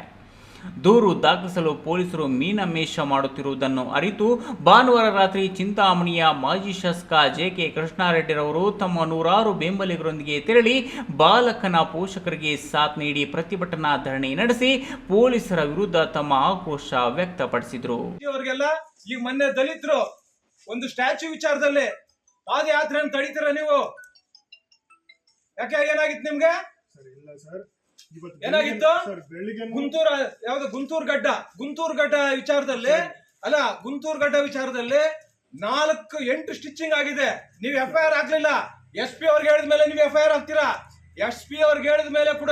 ದೂರು ದಾಖಲಿಸಲು ಪೊಲೀಸರು ಮೀನಮೇಷ ಮಾಡುತ್ತಿರುವುದನ್ನು ಅರಿತು ಭಾನುವಾರ ರಾತ್ರಿ ಚಿಂತಾಮಣಿಯ ಮಾಜಿ ಶಾಸಕ ಜೆ.ಕೆ. ಕೃಷ್ಣಾರೆಡ್ಡಿರವರು ತಮ್ಮ 100 ಬೆಂಬಲಿಗರೊಂದಿಗೆ ತೆರಳಿ ಬಾಲಕನ ಪೋಷಕರಿಗೆ ಸಾಥ್ ನೀಡಿ ಪ್ರತಿಭಟನಾ ಧರಣಿ ನಡೆಸಿ ಪೊಲೀಸರ ವಿರುದ್ಧ ತಮ್ಮ ಆಕ್ರೋಶ ವ್ಯಕ್ತಪಡಿಸಿದರು. ಈಗ ಮೊನ್ನೆ ದಲಿತರು ಒಂದು ಸ್ಟ್ಯಾಚ್ಯೂ ವಿಚಾರದಲ್ಲಿ ಪಾದಯಾತ್ರೆಯನ್ನು ತಡೀತೀರ ನೀವು? ಯಾಕೆ, ಏನಾಗಿತ್ತು ನಿಮ್ಗೆ? ಏನಾಗಿತ್ತು? ಗುಂತೂರು ಗಡ್ಡ ವಿಚಾರದಲ್ಲಿ ಅಲ್ಲ, ಗುಂತೂರು ಗಡ್ಡ ವಿಚಾರದಲ್ಲಿ 4-8 ಸ್ಟಿಚಿಂಗ್ ಆಗಿದೆ. ನೀವು FIR ಆಗ್ಲಿಲ್ಲ. SP ಅವ್ರಿಗೆ ಹೇಳಿದ ಮೇಲೆ ನೀವು FIR ಆಗ್ತೀರಾ? SP ಅವ್ರಿಗೆ ಹೇಳಿದ ಮೇಲೆ ಕೂಡ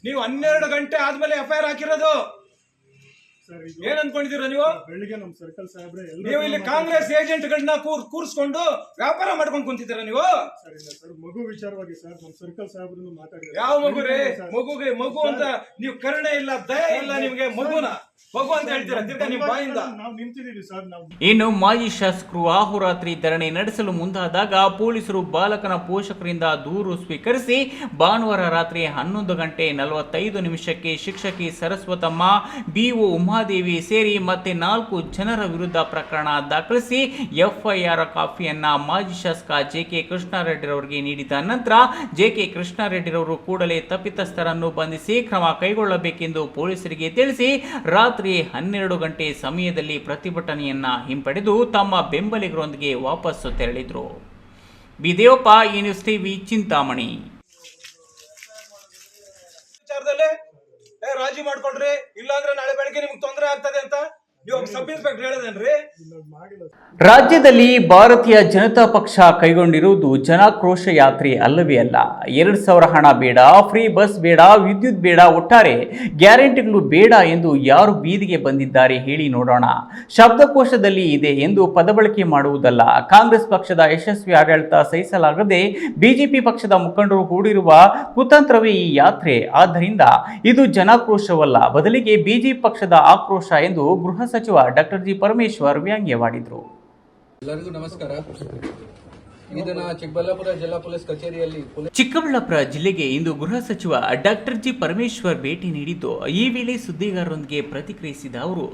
ನೀವು 12 ಗಂಟೆ ಆದ್ಮೇಲೆ FIR ಹಾಕಿರೋದು. ಏನ್ ಅನ್ಕೊಂಡಿದ್ದೀರಾ ನೀವು? ನೀವು ಇಲ್ಲಿ ಕಾಂಗ್ರೆಸ್ ಏಜೆಂಟ್ಗಳನ್ನ ಕೂರಿಸ್ಕೊಂಡು ವ್ಯಾಪಾರ ಮಾಡ್ಕೊಂಡು ಕುಂತಿದ್ದೀರಾ ನೀವು? ಮಗು ವಿಚಾರವಾಗಿ ಸರ್, ನಮ್ಮ ಸರ್ಕಲ್ ಸಾಹೇಬ್ರು ಮಾತಾಡಿದ್ರು. ಯಾವ ಮಗು ರೀ? ಮಗು ಅಂತ ನೀವು ಕರುಣೆ ಇಲ್ಲ, ದಯೆ ಇಲ್ಲ ನಿಮ್ಗೆ. ಮಗು ಅಂತ ಹೇಳ್ತೀರಾ ತಿರ್ಗಾ ನಿಮ್ಮ ಬಾಯಿಂದ. ನಾವು ನಿಂತಿದ್ದೀವಿ ಸರ್. ಇನ್ನು ಮಾಜಿ ಶಾಸಕರು ಅಹೋರಾತ್ರಿ ಧರಣಿ ನಡೆಸಲು ಮುಂದಾದಾಗ ಪೊಲೀಸರು ಬಾಲಕನ ಪೋಷಕರಿಂದ ದೂರು ಸ್ವೀಕರಿಸಿ ಭಾನುವಾರ ರಾತ್ರಿ 11:45 ಶಿಕ್ಷಕಿ ಸರಸ್ವತಮ್ಮ, BO ಉಮಾದೇವಿ ಸೇರಿ ಮತ್ತೆ 4 ಜನರ ವಿರುದ್ಧ ಪ್ರಕರಣ ದಾಖಲಿಸಿ FIR ಕಾಪಿಯನ್ನ ಮಾಜಿ ಶಾಸಕ ಜೆ.ಕೆ. ಕೃಷ್ಣಾರೆಡ್ಡಿರವರಿಗೆ ನೀಡಿದ ನಂತರ ಜೆ.ಕೆ. ಕೃಷ್ಣಾರೆಡ್ಡಿರವರು ಕೂಡಲೇ ತಪ್ಪಿತಸ್ಥರನ್ನು ಬಂಧಿಸಿ ಕ್ರಮ ಕೈಗೊಳ್ಳಬೇಕೆಂದು ಪೊಲೀಸರಿಗೆ ತಿಳಿಸಿ ರಾತ್ರಿ 12 ಗಂಟೆ ಸಮಯದಲ್ಲಿ ಪ್ರತಿಭಟನೆಯನ್ನ ಹಿಂಪಡೆದು ತಮ್ಮ ಬೆಂಬಲಿಗರೊಂದಿಗೆ ವಾಪಸ್ಸು ತೆರಳಿದ್ರು. ಬಿದೇವಪ್ಪ, ಈ ನ್ಯೂಸ್ ಟಿವಿ, ಚಿಂತಾಮಣಿ. ರಾಜಿ ಮಾಡ್ಕೊಳ್ರಿ, ಇಲ್ಲಾಂದ್ರೆ ನಾಳೆ ಬೆಳಗ್ಗೆ ನಿಮ್ಗೆ ತೊಂದರೆ ಆಗ್ತದೆ ಅಂತ ಸಬ್ ಇನ್ಸ್ಪೆಕ್ಟರ್ ಹೇಳದೇನ್ರಿ? ರಾಜ್ಯದಲ್ಲಿ ಭಾರತೀಯ ಜನತಾ ಪಕ್ಷ ಕೈಗೊಂಡಿರುವುದು ಜನಾಕ್ರೋಶ ಯಾತ್ರೆ ಅಲ್ಲವೇ ಅಲ್ಲ. 2000 ಹಣ ಬೇಡ, ಫ್ರೀ ಬಸ್ ಬೇಡ, ವಿದ್ಯುತ್ ಬೇಡ, ಒಟ್ಟಾರೆ ಗ್ಯಾರಂಟಿಗಳು ಬೇಡ ಎಂದು ಯಾರು ಬೀದಿಗೆ ಬಂದಿದ್ದಾರೆ ಹೇಳಿ ನೋಡೋಣ. ಶಬ್ದಕೋಶದಲ್ಲಿ ಇದೆ ಎಂದು ಪದಬಳಕೆ ಮಾಡುವುದಲ್ಲ. ಕಾಂಗ್ರೆಸ್ ಪಕ್ಷದ ಯಶಸ್ವಿ ಆಡಳಿತ ಸಹಿಸಲಾಗದೆ ಬಿಜೆಪಿ ಪಕ್ಷದ ಮುಖಂಡರು ಹೂಡಿರುವ ಕುತಂತ್ರವೇ ಈ ಯಾತ್ರೆ. ಆದ್ದರಿಂದ ಇದು ಜನಾಕ್ರೋಶವಲ್ಲ, ಬದಲಿಗೆ ಬಿಜೆಪಿ ಪಕ್ಷದ ಆಕ್ರೋಶ ಎಂದು ಗೃಹ ಸಚಿವ ಡಾಕ್ಟರ್ ಜಿ. ಪರಮೇಶ್ವರ್ ವ್ಯಂಗ್ಯವಾಡಿದರು. ಎಲ್ಲರಿಗೂ ನಮಸ್ಕಾರ. ಇದನ್ನ ಚಿಕ್ಕಬಳ್ಳಾಪುರ ಜಿಲ್ಲಾ ಪೊಲೀಸ್ ಕಚೇರಿಯಲ್ಲಿ ಚಿಕ್ಕಬಳ್ಳಾಪುರ ಜಿಲ್ಲೆಗೆ ಇಂದು ಗೃಹ ಸಚಿವ ಡಾಕ್ಟರ್ ಜಿ. ಪರಮೇಶ್ವರ್ ಭೇಟಿ ನೀಡಿದ್ದು, ಈ ವೇಳೆ ಸುದ್ದಿಗಾರರೊಂದಿಗೆ ಪ್ರತಿಕ್ರಿಯಿಸಿದ ಅವರು,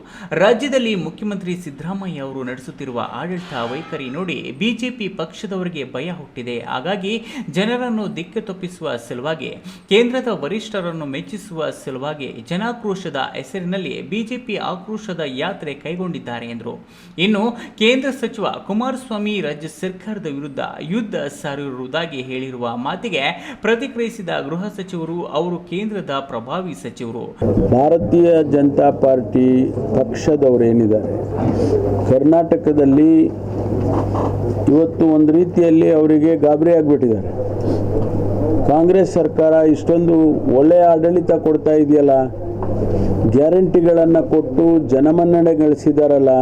ರಾಜ್ಯದಲ್ಲಿ ಮುಖ್ಯಮಂತ್ರಿ ಸಿದ್ದರಾಮಯ್ಯ ಅವರು ನಡೆಸುತ್ತಿರುವ ಆಡಳಿತ ವೈಖರಿ ನೋಡಿ ಬಿಜೆಪಿ ಪಕ್ಷದವರಿಗೆ ಭಯ ಹುಟ್ಟಿದೆ. ಹಾಗಾಗಿ ಜನರನ್ನು ದಿಕ್ಕು ತಪ್ಪಿಸುವ ಸಲುವಾಗಿ, ಕೇಂದ್ರದ ವರಿಷ್ಠರನ್ನು ಮೆಚ್ಚಿಸುವ ಸಲುವಾಗಿ ಜನಾಕ್ರೋಶದ ಹೆಸರಿನಲ್ಲಿ ಬಿಜೆಪಿ ಆಕ್ರೋಶದ ಯಾತ್ರೆ ಕೈಗೊಂಡಿದ್ದಾರೆ ಎಂದರು. ಇನ್ನು ಕೇಂದ್ರ ಸಚಿವ ಕುಮಾರಸ್ವಾಮಿ ರಾಜ್ಯ ಸರ್ಕಾರದ ವಿರುದ್ಧ ಯುದ್ಧ ಸಾರಿರುವುದಾಗಿ ಹೇಳಿರುವ ಮಾತಿಗೆ ಪ್ರತಿಕ್ರಿಯಿಸಿದ ಗೃಹ ಸಚಿವರು, ಅವರು ಕೇಂದ್ರದ ಪ್ರಭಾವಿ ಸಚಿವರು. ಭಾರತೀಯ ಜನತಾ ಪಾರ್ಟಿ ಪಕ್ಷದವರೇನಿದ್ದಾರೆ ಕರ್ನಾಟಕದಲ್ಲಿ ಇವತ್ತು ಒಂದು ರೀತಿಯಲ್ಲಿ ಅವರಿಗೆ ಗಾಬರಿ ಆಗಿಬಿಟ್ಟಿದ್ದಾರೆ. ಕಾಂಗ್ರೆಸ್ ಸರ್ಕಾರ ಇಷ್ಟೊಂದು ಒಳ್ಳೆಯ ಆಡಳಿತ ಕೊಡ್ತಾ ಇದೆಯಲ್ಲ, ಗ್ಯಾರಂಟಿಗಳನ್ನು ಕೊಟ್ಟು ಜನಮನ್ನಣೆ ಗಳಿಸಿದಾರಲ್ಲ,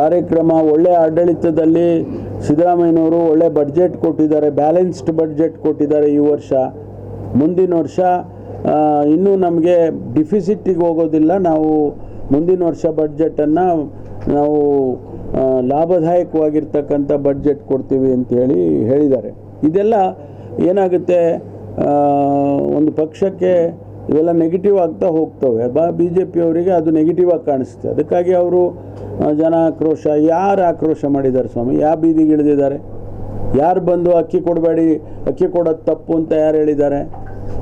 ಕಾರ್ಯಕ್ರಮ ಒಳ್ಳೆಯ ಆಡಳಿತದಲ್ಲಿ ಸಿದ್ದರಾಮಯ್ಯನವರು ಒಳ್ಳೆ ಬಡ್ಜೆಟ್ ಕೊಟ್ಟಿದ್ದಾರೆ, ಬ್ಯಾಲೆನ್ಸ್ಡ್ ಬಡ್ಜೆಟ್ ಕೊಟ್ಟಿದ್ದಾರೆ ಈ ವರ್ಷ. ಮುಂದಿನ ವರ್ಷ ಇನ್ನೂ ನಮಗೆ ಡಿಫಿಸಿಟ್ಟಿಗೆ ಹೋಗೋದಿಲ್ಲ, ನಾವು ಮುಂದಿನ ವರ್ಷ ಬಡ್ಜೆಟನ್ನು ನಾವು ಲಾಭದಾಯಕವಾಗಿರ್ತಕ್ಕಂಥ ಬಡ್ಜೆಟ್ ಕೊಡ್ತೀವಿ ಅಂತೇಳಿ ಹೇಳಿದ್ದಾರೆ. ಇದೆಲ್ಲ ಏನಾಗುತ್ತೆ, ಒಂದು ಪಕ್ಷಕ್ಕೆ ಇವೆಲ್ಲ ನೆಗೆಟಿವ್ ಆಗ್ತಾ ಹೋಗ್ತವೆ. ಬಿ ಜೆ ಪಿಯವರಿಗೆ ಅದು ನೆಗೆಟಿವ್ ಆಗಿ ಕಾಣಿಸುತ್ತೆ. ಅದಕ್ಕಾಗಿ ಅವರು ಜನ ಆಕ್ರೋಶ, ಯಾರು ಆಕ್ರೋಶ ಮಾಡಿದ್ದಾರೆ ಸ್ವಾಮಿ? ಯಾವ ಬೀದಿಗೆ ಇಳಿದಿದ್ದಾರೆ? ಯಾರು ಬಂದು ಅಕ್ಕಿ ಕೊಡಬೇಡಿ, ಅಕ್ಕಿ ಕೊಡೋದು ತಪ್ಪು ಅಂತ ಯಾರು ಹೇಳಿದ್ದಾರೆ?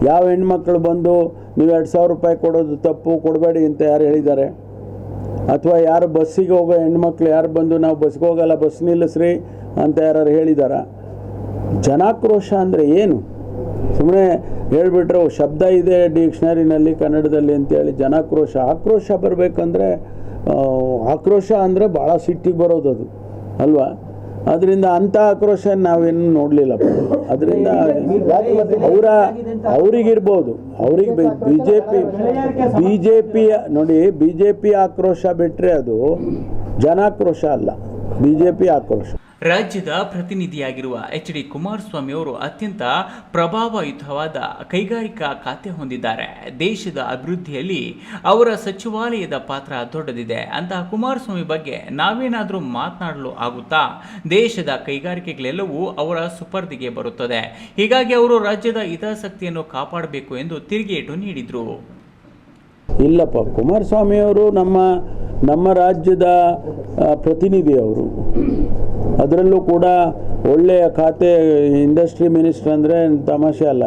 ಯಾವ ಹೆಣ್ಮಕ್ಳು ಬಂದು ನೀವು 2,000 ರೂಪಾಯಿ ಕೊಡೋದು ತಪ್ಪು, ಕೊಡಬೇಡಿ ಅಂತ ಯಾರು ಹೇಳಿದ್ದಾರೆ? ಅಥವಾ ಯಾರು ಬಸ್ಸಿಗೆ ಹೋಗೋ ಹೆಣ್ಮಕ್ಳು ಯಾರು ಬಂದು ನಾವು ಬಸ್ಗೆ ಹೋಗಲ್ಲ, ಬಸ್ ನಿಲ್ಲಿಸ್ರಿ ಅಂತ ಯಾರು ಹೇಳಿದಾರ? ಜನಾಕ್ರೋಶ ಅಂದರೆ ಏನು? ಸುಮ್ಮನೆ ಹೇಳಿಬಿಟ್ರೆ ಶಬ್ದ ಇದೆ ಡಿಕ್ಷನರಿನಲ್ಲಿ ಕನ್ನಡದಲ್ಲಿ ಅಂತೇಳಿ ಜನಾಕ್ರೋಶ. ಆಕ್ರೋಶ ಬರಬೇಕಂದ್ರೆ ಆಕ್ರೋಶ ಅಂದರೆ ಭಾಳ ಸಿಟ್ಟಿಗೆ ಬರೋದು ಅದು ಅಲ್ವಾ? ಅದರಿಂದ ಅಂಥ ಆಕ್ರೋಶ ನಾವೇನು ನೋಡಲಿಲ್ಲ. ಅದರಿಂದ ಅವರಿಗಿರ್ಬೋದು, ಅವ್ರಿಗೆ ಬಿ ಜೆ ಪಿ ಆಕ್ರೋಶ ಬಿಟ್ಟರೆ ಅದು ಜನಾಕ್ರೋಶ ಅಲ್ಲ, ಬಿ ಜೆ ಪಿ ಆಕ್ರೋಶ. ರಾಜ್ಯದ ಪ್ರತಿನಿಧಿಯಾಗಿರುವ ಎಚ್ ಡಿ ಕುಮಾರಸ್ವಾಮಿ ಅವರು ಅತ್ಯಂತ ಪ್ರಭಾವಯುತವಾದ ಕೈಗಾರಿಕಾ ಖಾತೆ ಹೊಂದಿದ್ದಾರೆ. ದೇಶದ ಅಭಿವೃದ್ಧಿಯಲ್ಲಿ ಅವರ ಸಚಿವಾಲಯದ ಪಾತ್ರ ದೊಡ್ಡದಿದೆ. ಅಂತಹ ಕುಮಾರಸ್ವಾಮಿ ಬಗ್ಗೆ ನಾವೇನಾದರೂ ಮಾತನಾಡಲು ಆಗುತ್ತಾ? ದೇಶದ ಕೈಗಾರಿಕೆಗಳೆಲ್ಲವೂ ಅವರ ಸುಪರ್ದಿಗೆ ಬರುತ್ತದೆ. ಹೀಗಾಗಿ ಅವರು ರಾಜ್ಯದ ಹಿತಾಸಕ್ತಿಯನ್ನು ಕಾಪಾಡಬೇಕು ಎಂದು ತಿರುಗೇಟು ನೀಡಿದರು. ಇಲ್ಲಪ್ಪ, ಕುಮಾರಸ್ವಾಮಿಯವರು ನಮ್ಮ ರಾಜ್ಯದ ಪ್ರತಿನಿಧಿ. ಅವರು ಅದರಲ್ಲೂ ಕೂಡ ಒಳ್ಳೆಯ ಖಾತೆ, ಇಂಡಸ್ಟ್ರಿ ಮಿನಿಸ್ಟರ್ ಅಂದರೆ ತಮಾಷೆ ಅಲ್ಲ.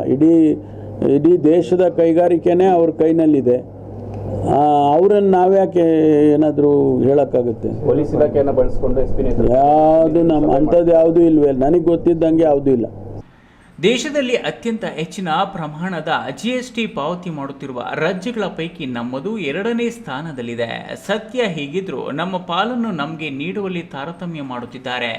ಇಡೀ ದೇಶದ ಕೈಗಾರಿಕೆನೇ ಅವ್ರ ಕೈನಲ್ಲಿದೆ. ಅವರನ್ನು ನಾವ್ಯಾಕೆ ಏನಾದರೂ ಹೇಳೋಕ್ಕಾಗುತ್ತೆ? ಪೊಲೀಸ್ ಇಲಾಖೆಯನ್ನು ಬಳಸ್ಕೊಂಡು ಯಾವುದು ಅಂಥದ್ದು ಯಾವುದೂ ಇಲ್ವೇ? ನನಗೆ ಗೊತ್ತಿದ್ದಂಗೆ ಯಾವುದೂ ಇಲ್ಲ. ದೇಶದಲ್ಲಿ ಅತ್ಯಂತ ಹೆಚ್ಚಿನ ಪ್ರಮಾಣದ GST ಪಾವತಿ ಮಾಡುತ್ತಿರುವ ರಾಜ್ಯಗಳ ಪೈಕಿ ನಮ್ಮದು 2ನೇ ಸ್ಥಾನದಲ್ಲಿದೆ. ಸತ್ಯ ಹೀಗಿದ್ರೂ ನಮ್ಮ ಪಾಲನ್ನು ನಮಗೆ ನೀಡುವಲ್ಲಿ ತಾರತಮ್ಯ ಮಾಡುತ್ತಿದ್ದಾರೆ.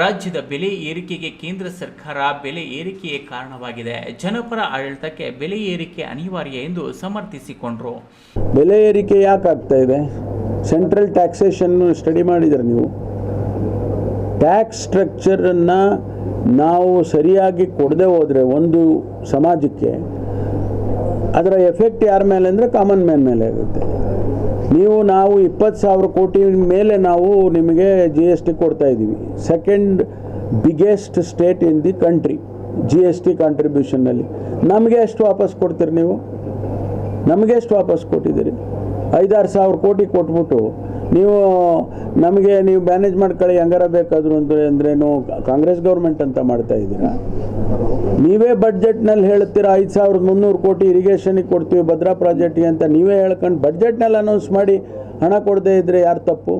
ರಾಜ್ಯದ ಬೆಲೆ ಏರಿಕೆಗೆ ಕೇಂದ್ರ ಸರ್ಕಾರ ಬೆಲೆ ಏರಿಕೆಯೇ ಕಾರಣವಾಗಿದೆ. ಜನಪರ ಆಡಳಿತಕ್ಕೆ ಬೆಲೆ ಏರಿಕೆ ಅನಿವಾರ್ಯ ಎಂದು ಸಮರ್ಥಿಸಿಕೊಂಡರು. ಬೆಲೆ ಏರಿಕೆ ಯಾಕೆ ಆಗ್ತಾ ಇದೆ? ಸೆಂಟ್ರಲ್ ಟ್ಯಾಕ್ಸೇಷನ್ ಸ್ಟಡಿ ಮಾಡಿದರೆ ನೀವು? ಟ್ಯಾಕ್ಸ್ ಸ್ಟ್ರಕ್ಚರನ್ನು ನಾವು ಸರಿಯಾಗಿ ಕೊಡದೆ ಹೋದರೆ ಒಂದು ಸಮಾಜಕ್ಕೆ ಅದರ ಎಫೆಕ್ಟ್ ಯಾರ ಮೇಲೆ ಅಂದರೆ ಕಾಮನ್ ಮ್ಯಾನ್ ಮೇಲೆ ಆಗುತ್ತೆ. ನಾವು 20,000 ಕೋಟಿ ಮೇಲೆ ನಾವು ನಿಮಗೆ GST ಕೊಡ್ತಾ ಇದ್ದೀವಿ. Second biggest state in the country GST ಕಾಂಟ್ರಿಬ್ಯೂಷನ್ನಲ್ಲಿ. ನಮಗೆ ಎಷ್ಟು ವಾಪಸ್ ಕೊಡ್ತೀರಿ ನೀವು? ನಮಗೆ ಎಷ್ಟು ವಾಪಸ್ ಕೊಟ್ಟಿದ್ದೀರಿ? 5-6 ಸಾವಿರ ಕೋಟಿ ಕೊಟ್ಬಿಟ್ಟು ನೀವು ಮ್ಯಾನೇಜ್ ಮಾಡ್ಕೊಳ್ಳಿ ಹೆಂಗಾರ ಬೇಕಾದ್ರು ಅಂದ್ರೇನು ಕಾಂಗ್ರೆಸ್ ಗೌರ್ಮೆಂಟ್ ಅಂತ ಮಾಡ್ತಾ ಇದ್ದೀರಾ? ನೀವೇ ಬಡ್ಜೆಟ್ನಲ್ಲಿ ಹೇಳ್ತೀರಾ 5,300 ಕೋಟಿ ಇರಿಗೇಷನಿಗೆ ಕೊಡ್ತೀವಿ ಭದ್ರಾ ಪ್ರಾಜೆಕ್ಟ್ಗೆ ಅಂತ ನೀವೇ ಹೇಳ್ಕೊಂಡು ಬಡ್ಜೆಟ್ನಲ್ಲಿ ಅನೌನ್ಸ್ ಮಾಡಿ ಹಣ ಕೊಡದೇ ಇದ್ದರೆ ಯಾರು ತಪ್ಪು?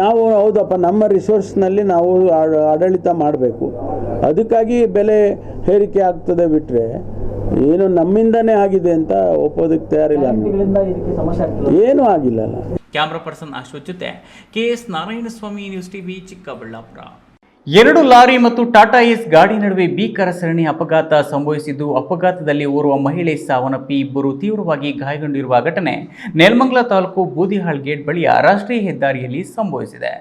ನಾವು ಹೌದಪ್ಪ, ನಮ್ಮ ರಿಸೋರ್ಸ್ನಲ್ಲಿ ನಾವು ಆಡಳಿತ ಮಾಡಬೇಕು, ಅದಕ್ಕಾಗಿ ಬೆಲೆ ಏರಿಕೆ ಆಗ್ತದೆ ಬಿಟ್ಟರೆ ಏನು ನಮ್ಮಿಂದನೇ ಆಗಿದೆ ಅಂತ ಒಪ್ಪೋದಕ್ಕೆ ತಯಾರಿಲ್ಲ. ಏನೂ ಆಗಿಲ್ಲಲ್ಲ. ಕ್ಯಾಮ್ರಾ ಪರ್ಸನ್ ಅಶ್ವಥ್ ಜೊತೆ KS Narayanaswamy, news TV, Chikkaballapur. 2 lorry ಮತ್ತು ಟಾಟಾ ಏಸ್ ಗಾಡಿ ನಡುವೆ ಭೀಕರ ಸರಣಿ ಅಪಘಾತ ಸಂಭವಿಸಿದ್ದು, ಅಪಘಾತದಲ್ಲಿ ಓರ್ವ ಮಹಿಳೆ ಸಾವನ್ನಪ್ಪಿ 2 ತೀವ್ರವಾಗಿ ಗಾಯಗೊಂಡಿರುವ ಘಟನೆ ನೆಲಮಂಗಲ ತಾಲೂಕು ಬೂದಿಹಾಳ್ ಗೇಟ್ ಬಳಿಯ ರಾಷ್ಟ್ರೀಯ ಹೆದ್ದಾರಿಯಲ್ಲಿ ಸಂಭವಿಸಿದೆ.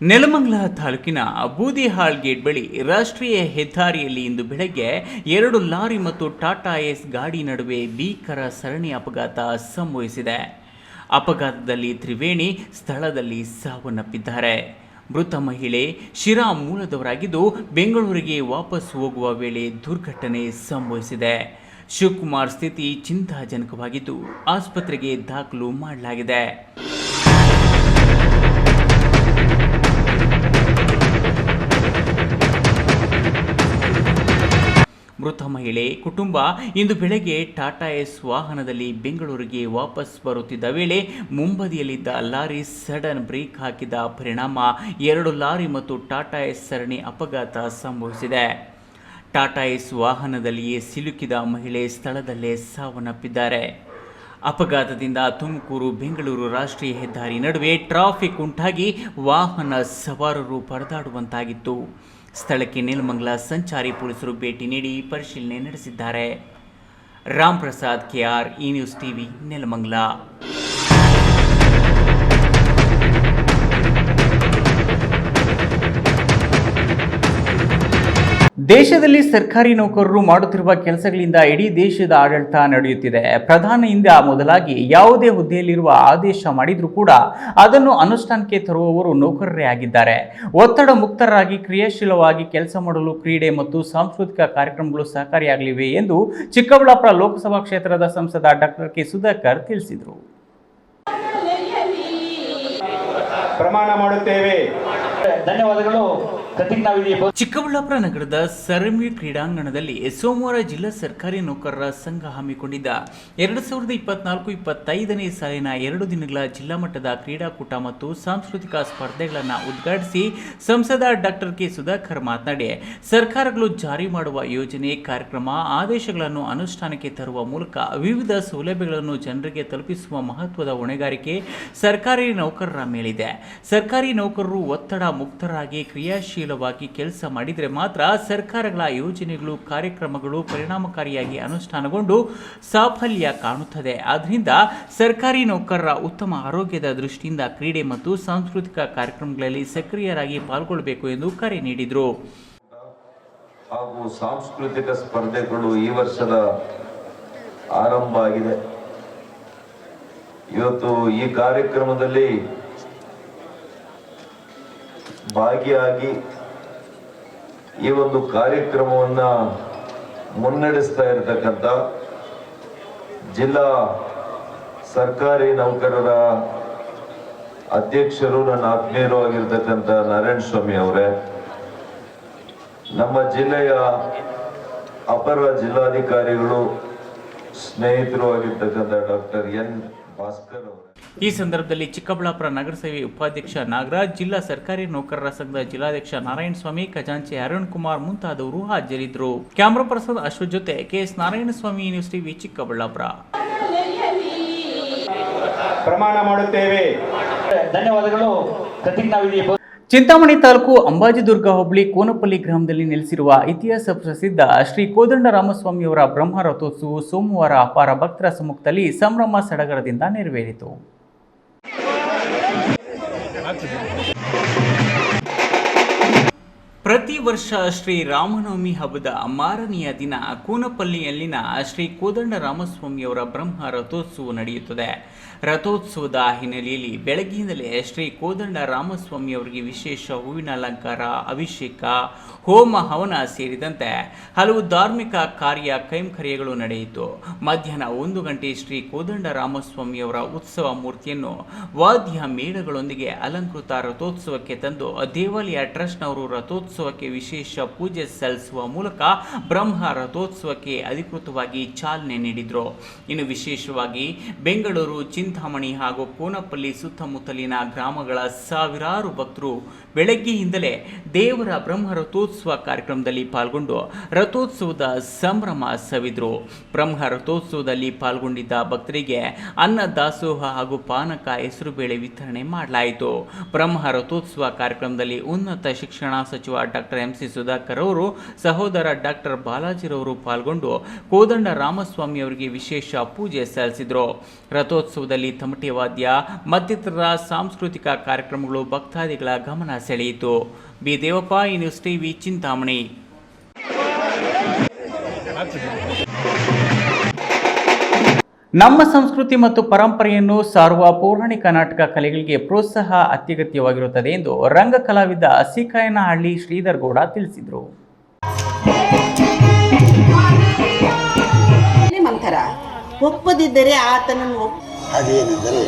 ನೆಲಮಂಗಲ ತಾಲೂಕಿನ ಬೂದಿಹಾಳ್ ಗೇಟ್ ಬಳಿ ರಾಷ್ಟ್ರೀಯ ಹೆದ್ದಾರಿಯಲ್ಲಿ ಇಂದು ಬೆಳಗ್ಗೆ 2 ಲಾರಿ ಮತ್ತು ಟಾಟಾ ಏಸ್ ಗಾಡಿ ನಡುವೆ ಭೀಕರ ಸರಣಿ ಅಪಘಾತ ಸಂಭವಿಸಿದೆ. ಅಪಘಾತದಲ್ಲಿ ತ್ರಿವೇಣಿ ಸ್ಥಳದಲ್ಲಿ ಸಾವನ್ನಪ್ಪಿದ್ದಾರೆ. ಮೃತ ಮಹಿಳೆ ಶಿರಾ ಮೂಲದವರಾಗಿದ್ದು ಬೆಂಗಳೂರಿಗೆ ವಾಪಸ್ ಹೋಗುವ ವೇಳೆ ದುರ್ಘಟನೆ ಸಂಭವಿಸಿದೆ. ಶಿವಕುಮಾರ್ ಸ್ಥಿತಿ ಚಿಂತಾಜನಕವಾಗಿದ್ದು ಆಸ್ಪತ್ರೆಗೆ ದಾಖಲು ಮಾಡಲಾಗಿದೆ. ಮೃತ ಮಹಿಳೆ ಕುಟುಂಬ ಇಂದು ಬೆಳಗ್ಗೆ ಟಾಟಾ ಏಸ್ ವಾಹನದಲ್ಲಿ ಬೆಂಗಳೂರಿಗೆ ವಾಪಸ್ ಬರುತ್ತಿದ್ದ ವೇಳೆ ಮುಂಬದಿಯಲ್ಲಿದ್ದ ಲಾರಿ ಸಡನ್ ಬ್ರೇಕ್ ಹಾಕಿದ ಪರಿಣಾಮ 2 ಲಾರಿ ಮತ್ತು ಟಾಟಾ ಏಸ್ ಸರಣಿ ಅಪಘಾತ ಸಂಭವಿಸಿದೆ. ಟಾಟಾ ಏಸ್ ವಾಹನದಲ್ಲಿಯೇ ಸಿಲುಕಿದ ಮಹಿಳೆ ಸ್ಥಳದಲ್ಲೇ ಸಾವನ್ನಪ್ಪಿದ್ದಾರೆ. ಅಪಘಾತದಿಂದ ತುಮಕೂರು ಬೆಂಗಳೂರು ರಾಷ್ಟ್ರೀಯ ಹೆದ್ದಾರಿ ನಡುವೆ ಟ್ರಾಫಿಕ್ ಉಂಟಾಗಿ ವಾಹನ ಸವಾರರು ಪರದಾಡುವಂತಾಗಿತ್ತು. ಸ್ಥಳಕ್ಕೆ ನೆಲಮಂಗಲ ಸಂಚಾರಿ ಪೊಲೀಸರು ಭೇಟಿ ನೀಡಿ ಪರಿಶೀಲನೆ ನಡೆಸಿದ್ದಾರೆ. Ram Prasad KR, news TV, Nelamangala. ದೇಶದಲ್ಲಿ ಸರ್ಕಾರಿ ನೌಕರರು ಮಾಡುತ್ತಿರುವ ಕೆಲಸಗಳಿಂದ ಇಡೀ ದೇಶದ ಆಡಳಿತ ನಡೆಯುತ್ತಿದೆ. ಪ್ರಧಾನಿಯಿಂದ ಮೊದಲಾಗಿ ಯಾವುದೇ ಹುದ್ದೆಯಲ್ಲಿರುವ ಆದೇಶ ಮಾಡಿದರೂ ಕೂಡ ಅದನ್ನು ಅನುಷ್ಠಾನಕ್ಕೆ ತರುವವರು ನೌಕರರೇ ಆಗಿದ್ದಾರೆ. ಒತ್ತಡ ಮುಕ್ತರಾಗಿ ಕ್ರಿಯಾಶೀಲವಾಗಿ ಕೆಲಸ ಮಾಡಲು ಕ್ರೀಡೆ ಮತ್ತು ಸಾಂಸ್ಕೃತಿಕ ಕಾರ್ಯಕ್ರಮಗಳು ಸಹಕಾರಿಯಾಗಲಿವೆ ಎಂದು ಚಿಕ್ಕಬಳ್ಳಾಪುರ ಲೋಕಸಭಾ ಕ್ಷೇತ್ರದ ಸಂಸದ ಡಾಕ್ಟರ್ ಕೆ ಸುಧಾಕರ್ ತಿಳಿಸಿದರು. ಪ್ರಮಾಣ ಮಾಡುತ್ತೇವೆ. ಧನ್ಯವಾದಗಳು. ಚಿಕ್ಕಬಳ್ಳಾಪುರ ನಗರದ ಸರ್ಎಂವಿ ಕ್ರೀಡಾಂಗಣದಲ್ಲಿ ಸೋಮವಾರ ಜಿಲ್ಲಾ ಸರ್ಕಾರಿ ನೌಕರರ ಸಂಘ ಹಮ್ಮಿಕೊಂಡಿದ್ದ 2024-25ನೇ ಸಾಲಿನ 2 ದಿನಗಳ ಜಿಲ್ಲಾ ಮಟ್ಟದ ಕ್ರೀಡಾಕೂಟ ಮತ್ತು ಸಾಂಸ್ಕೃತಿಕ ಸ್ಪರ್ಧೆಗಳನ್ನು ಉದ್ಘಾಟಿಸಿ ಸಂಸದ ಡಾಕ್ಟರ್ ಕೆ ಸುಧಾಕರ್ ಮಾತನಾಡಿ, ಸರ್ಕಾರಗಳು ಜಾರಿ ಮಾಡುವ ಯೋಜನೆ, ಕಾರ್ಯಕ್ರಮ, ಆದೇಶಗಳನ್ನು ಅನುಷ್ಠಾನಕ್ಕೆ ತರುವ ಮೂಲಕ ವಿವಿಧ ಸೌಲಭ್ಯಗಳನ್ನು ಜನರಿಗೆ ತಲುಪಿಸುವ ಮಹತ್ವದ ಹೊಣೆಗಾರಿಕೆ ಸರ್ಕಾರಿ ನೌಕರರ ಮೇಲಿದೆ. ಸರ್ಕಾರಿ ನೌಕರರು ಒತ್ತಡ ಮುಕ್ತರಾಗಿ ಕ್ರಿಯಾಶೀಲವಾಗಿ ಕೆಲಸ ಮಾಡಿದರೆ ಮಾತ್ರ ಸರ್ಕಾರಗಳ ಯೋಜನೆಗಳು, ಕಾರ್ಯಕ್ರಮಗಳು ಪರಿಣಾಮಕಾರಿಯಾಗಿ ಅನುಷ್ಠಾನಗೊಂಡು ಸಾಫಲ್ಯ ಕಾಣುತ್ತದೆ. ಆದ್ದರಿಂದ ಸರ್ಕಾರಿ ನೌಕರರ ಉತ್ತಮ ಆರೋಗ್ಯದ ದೃಷ್ಟಿಯಿಂದ ಕ್ರೀಡೆ ಮತ್ತು ಸಾಂಸ್ಕೃತಿಕ ಕಾರ್ಯಕ್ರಮಗಳಲ್ಲಿ ಸಕ್ರಿಯರಾಗಿ ಪಾಲ್ಗೊಳ್ಳಬೇಕು ಎಂದು ಕರೆ ನೀಡಿದರು. ಹಾಗೂ ಸಾಂಸ್ಕೃತಿಕ ಸ್ಪರ್ಧೆಗಳು ಈ ವರ್ಷದ ಆರಂಭ ಆಗಿದೆ. ಇವತ್ತು ಈ ಕಾರ್ಯಕ್ರಮದಲ್ಲಿ ಭಾಗಿಯಾಗಿ ಈ ಒಂದು ಕಾರ್ಯಕ್ರಮವನ್ನ ಮುನ್ನಡೆಸ್ತಾ ಇರತಕ್ಕಂಥ ಜಿಲ್ಲಾ ಸರ್ಕಾರಿ ನೌಕರರ ಅಧ್ಯಕ್ಷರು, ನನ್ನ ಆತ್ಮೀಯರು ಆಗಿರ್ತಕ್ಕಂಥ ನಾರಾಯಣ ಸ್ವಾಮಿ ಅವರೇ, ನಮ್ಮ ಜಿಲ್ಲೆಯ ಅಪರ ಜಿಲ್ಲಾಧಿಕಾರಿಗಳು, ಸ್ನೇಹಿತರು ಆಗಿರ್ತಕ್ಕಂಥ ಡಾಕ್ಟರ್ ಎನ್ ಭಾಸ್ಕರ್ ಅವರು. ಈ ಸಂದರ್ಭದಲ್ಲಿ ಚಿಕ್ಕಬಳ್ಳಾಪುರ ನಗರಸಭೆ ಉಪಾಧ್ಯಕ್ಷ ನಾಗರಾಜ್, ಜಿಲ್ಲಾ ಸರ್ಕಾರಿ ನೌಕರರ ಸಂಘದ ಜಿಲ್ಲಾಧ್ಯಕ್ಷ ನಾರಾಯಣಸ್ವಾಮಿ, ಖಜಾಂಚಿ ಅರುಣ್ ಕುಮಾರ್ ಮುಂತಾದವರು ಹಾಜರಿದ್ದರು. ಕ್ಯಾಮರಾ ಪರ್ಸನ್ ಅಶ್ವಥ್ ಜೊತೆ KS Narayanaswamy, news TV, Chikkaballapur. ಪ್ರಮಾಣ ಮಾಡುತ್ತೇವೆ. ಧನ್ಯವಾದಗಳು. ಪ್ರತಿಜ್ಞಾವಿಧಿ. ಚಿಂತಾಮಣಿ ತಾಲೂಕು ಅಂಬಾಜಿದುರ್ಗ ಹೋಬಳಿ ಕೋನಪಲ್ಲಿ ಗ್ರಾಮದಲ್ಲಿ ನೆಲೆಸಿರುವ ಇತಿಹಾಸ ಪ್ರಸಿದ್ಧ ಶ್ರೀ ಕೋದಂಡ ರಾಮಸ್ವಾಮಿಯವರ ಬ್ರಹ್ಮ ರಥೋತ್ಸವ ಸೋಮವಾರ ಅಪಾರ ಭಕ್ತರ ಸಮ್ಮುಖದಲ್ಲಿ ಸಂಭ್ರಮ ಸಡಗರದಿಂದ ನೆರವೇರಿತು. ಪ್ರತಿ ವರ್ಷ ಶ್ರೀ ರಾಮನವಮಿ ಹಬ್ಬದ ಮಾರನೆಯ ದಿನ ಕೂನಪಲ್ಲಿಯಲ್ಲಿನ ಶ್ರೀ ಕೋದಂಡ ರಾಮಸ್ವಾಮಿಯವರ ಬ್ರಹ್ಮ ರಥೋತ್ಸವ ನಡೆಯುತ್ತದೆ. ರಥೋತ್ಸವದ ಹಿನ್ನೆಲೆಯಲ್ಲಿ ಬೆಳಗ್ಗಿನಿಂದಲೇ ಶ್ರೀ ಕೋದಂಡ ರಾಮಸ್ವಾಮಿಯವರಿಗೆ ವಿಶೇಷ ಹೂವಿನ ಅಲಂಕಾರ, ಅಭಿಷೇಕ, ಹೋಮ ಹವನ ಸೇರಿದಂತೆ ಹಲವು ಧಾರ್ಮಿಕ ಕಾರ್ಯ ಕೈಂಕರ್ಯಗಳು ನಡೆಯಿತು. ಮಧ್ಯಾಹ್ನ 1 ಗಂಟೆ ಶ್ರೀ ಕೋದಂಡ ರಾಮಸ್ವಾಮಿಯವರ ಉತ್ಸವ ಮೂರ್ತಿಯನ್ನು ವಾದ್ಯ ಮೇಳಗಳೊಂದಿಗೆ ಅಲಂಕೃತ ರಥೋತ್ಸವಕ್ಕೆ ತಂದು ದೇವಾಲಯ ಟ್ರಸ್ಟ್ನವರು ರಥೋತ್ಸವಕ್ಕೆ ವಿಶೇಷ ಪೂಜೆ ಸಲ್ಲಿಸುವ ಮೂಲಕ ಬ್ರಹ್ಮ ರಥೋತ್ಸವಕ್ಕೆ ಅಧಿಕೃತವಾಗಿ ಚಾಲನೆ ನೀಡಿದರು. ಇನ್ನು ವಿಶೇಷವಾಗಿ ಬೆಂಗಳೂರು, ಚಿಂತಾಮಣಿ ಹಾಗೂ ಕೋನಪಲ್ಲಿ ಸುತ್ತಮುತ್ತಲಿನ ಗ್ರಾಮಗಳ ಸಾವಿರಾರು ಭಕ್ತರು ಬೆಳಗ್ಗೆಯಿಂದಲೇ ದೇವರ ಬ್ರಹ್ಮ ರಥೋತ್ಸವ ಕಾರ್ಯಕ್ರಮದಲ್ಲಿ ಪಾಲ್ಗೊಂಡು ರಥೋತ್ಸವದ ಸಂಭ್ರಮ ಸವಿದ್ರು. ಬ್ರಹ್ಮ ರಥೋತ್ಸವದಲ್ಲಿ ಪಾಲ್ಗೊಂಡಿದ್ದ ಭಕ್ತರಿಗೆ ಅನ್ನ ದಾಸೋಹ ಹಾಗೂ ಪಾನಕ, ಹೆಸರುಬೇಳೆ ವಿತರಣೆ ಮಾಡಲಾಯಿತು. ಬ್ರಹ್ಮ ರಥೋತ್ಸವ ಕಾರ್ಯಕ್ರಮದಲ್ಲಿ ಉನ್ನತ ಶಿಕ್ಷಣ ಸಚಿವ ಡಾಕ್ಟರ್ ಎಂ.ಸಿ. ಸುಧಾಕರ್ ಅವರು, ಸಹೋದರ ಡಾಕ್ಟರ್ ಬಾಲಾಜಿರವರು ಪಾಲ್ಗೊಂಡು ಕೋದಂಡ ರಾಮಸ್ವಾಮಿ ಅವರಿಗೆ ವಿಶೇಷ ಪೂಜೆ ಸಲ್ಲಿಸಿದರು. ರಥೋತ್ಸವದಲ್ಲಿ ತಮಟೆ ವಾದ್ಯ ಮತ್ತಿತರ ಸಾಂಸ್ಕೃತಿಕ ಕಾರ್ಯಕ್ರಮಗಳು ಭಕ್ತಾದಿಗಳ ಗಮನ ಸೆಳೆಯಿತು. B. Devappa, news TV, Chintamani. ನಮ್ಮ ಸಂಸ್ಕೃತಿ ಮತ್ತು ಪರಂಪರೆಯನ್ನು ಸಾರುವ ಪೌರಾಣಿಕ ನಾಟಕ ಕಲೆಗಳಿಗೆ ಪ್ರೋತ್ಸಾಹ ಅತ್ಯಗತ್ಯವಾಗಿರುತ್ತದೆ ಎಂದು ರಂಗ ಕಲಾವಿದ ಸಿಕಾಯನಹಳ್ಳಿ ಶ್ರೀಧರ್ ಗೌಡ ತಿಳಿಸಿದರು. ಒಪ್ಪದಿದ್ದರೆ ಆತನನ್ನು ಅದೇನೆಂದರೆ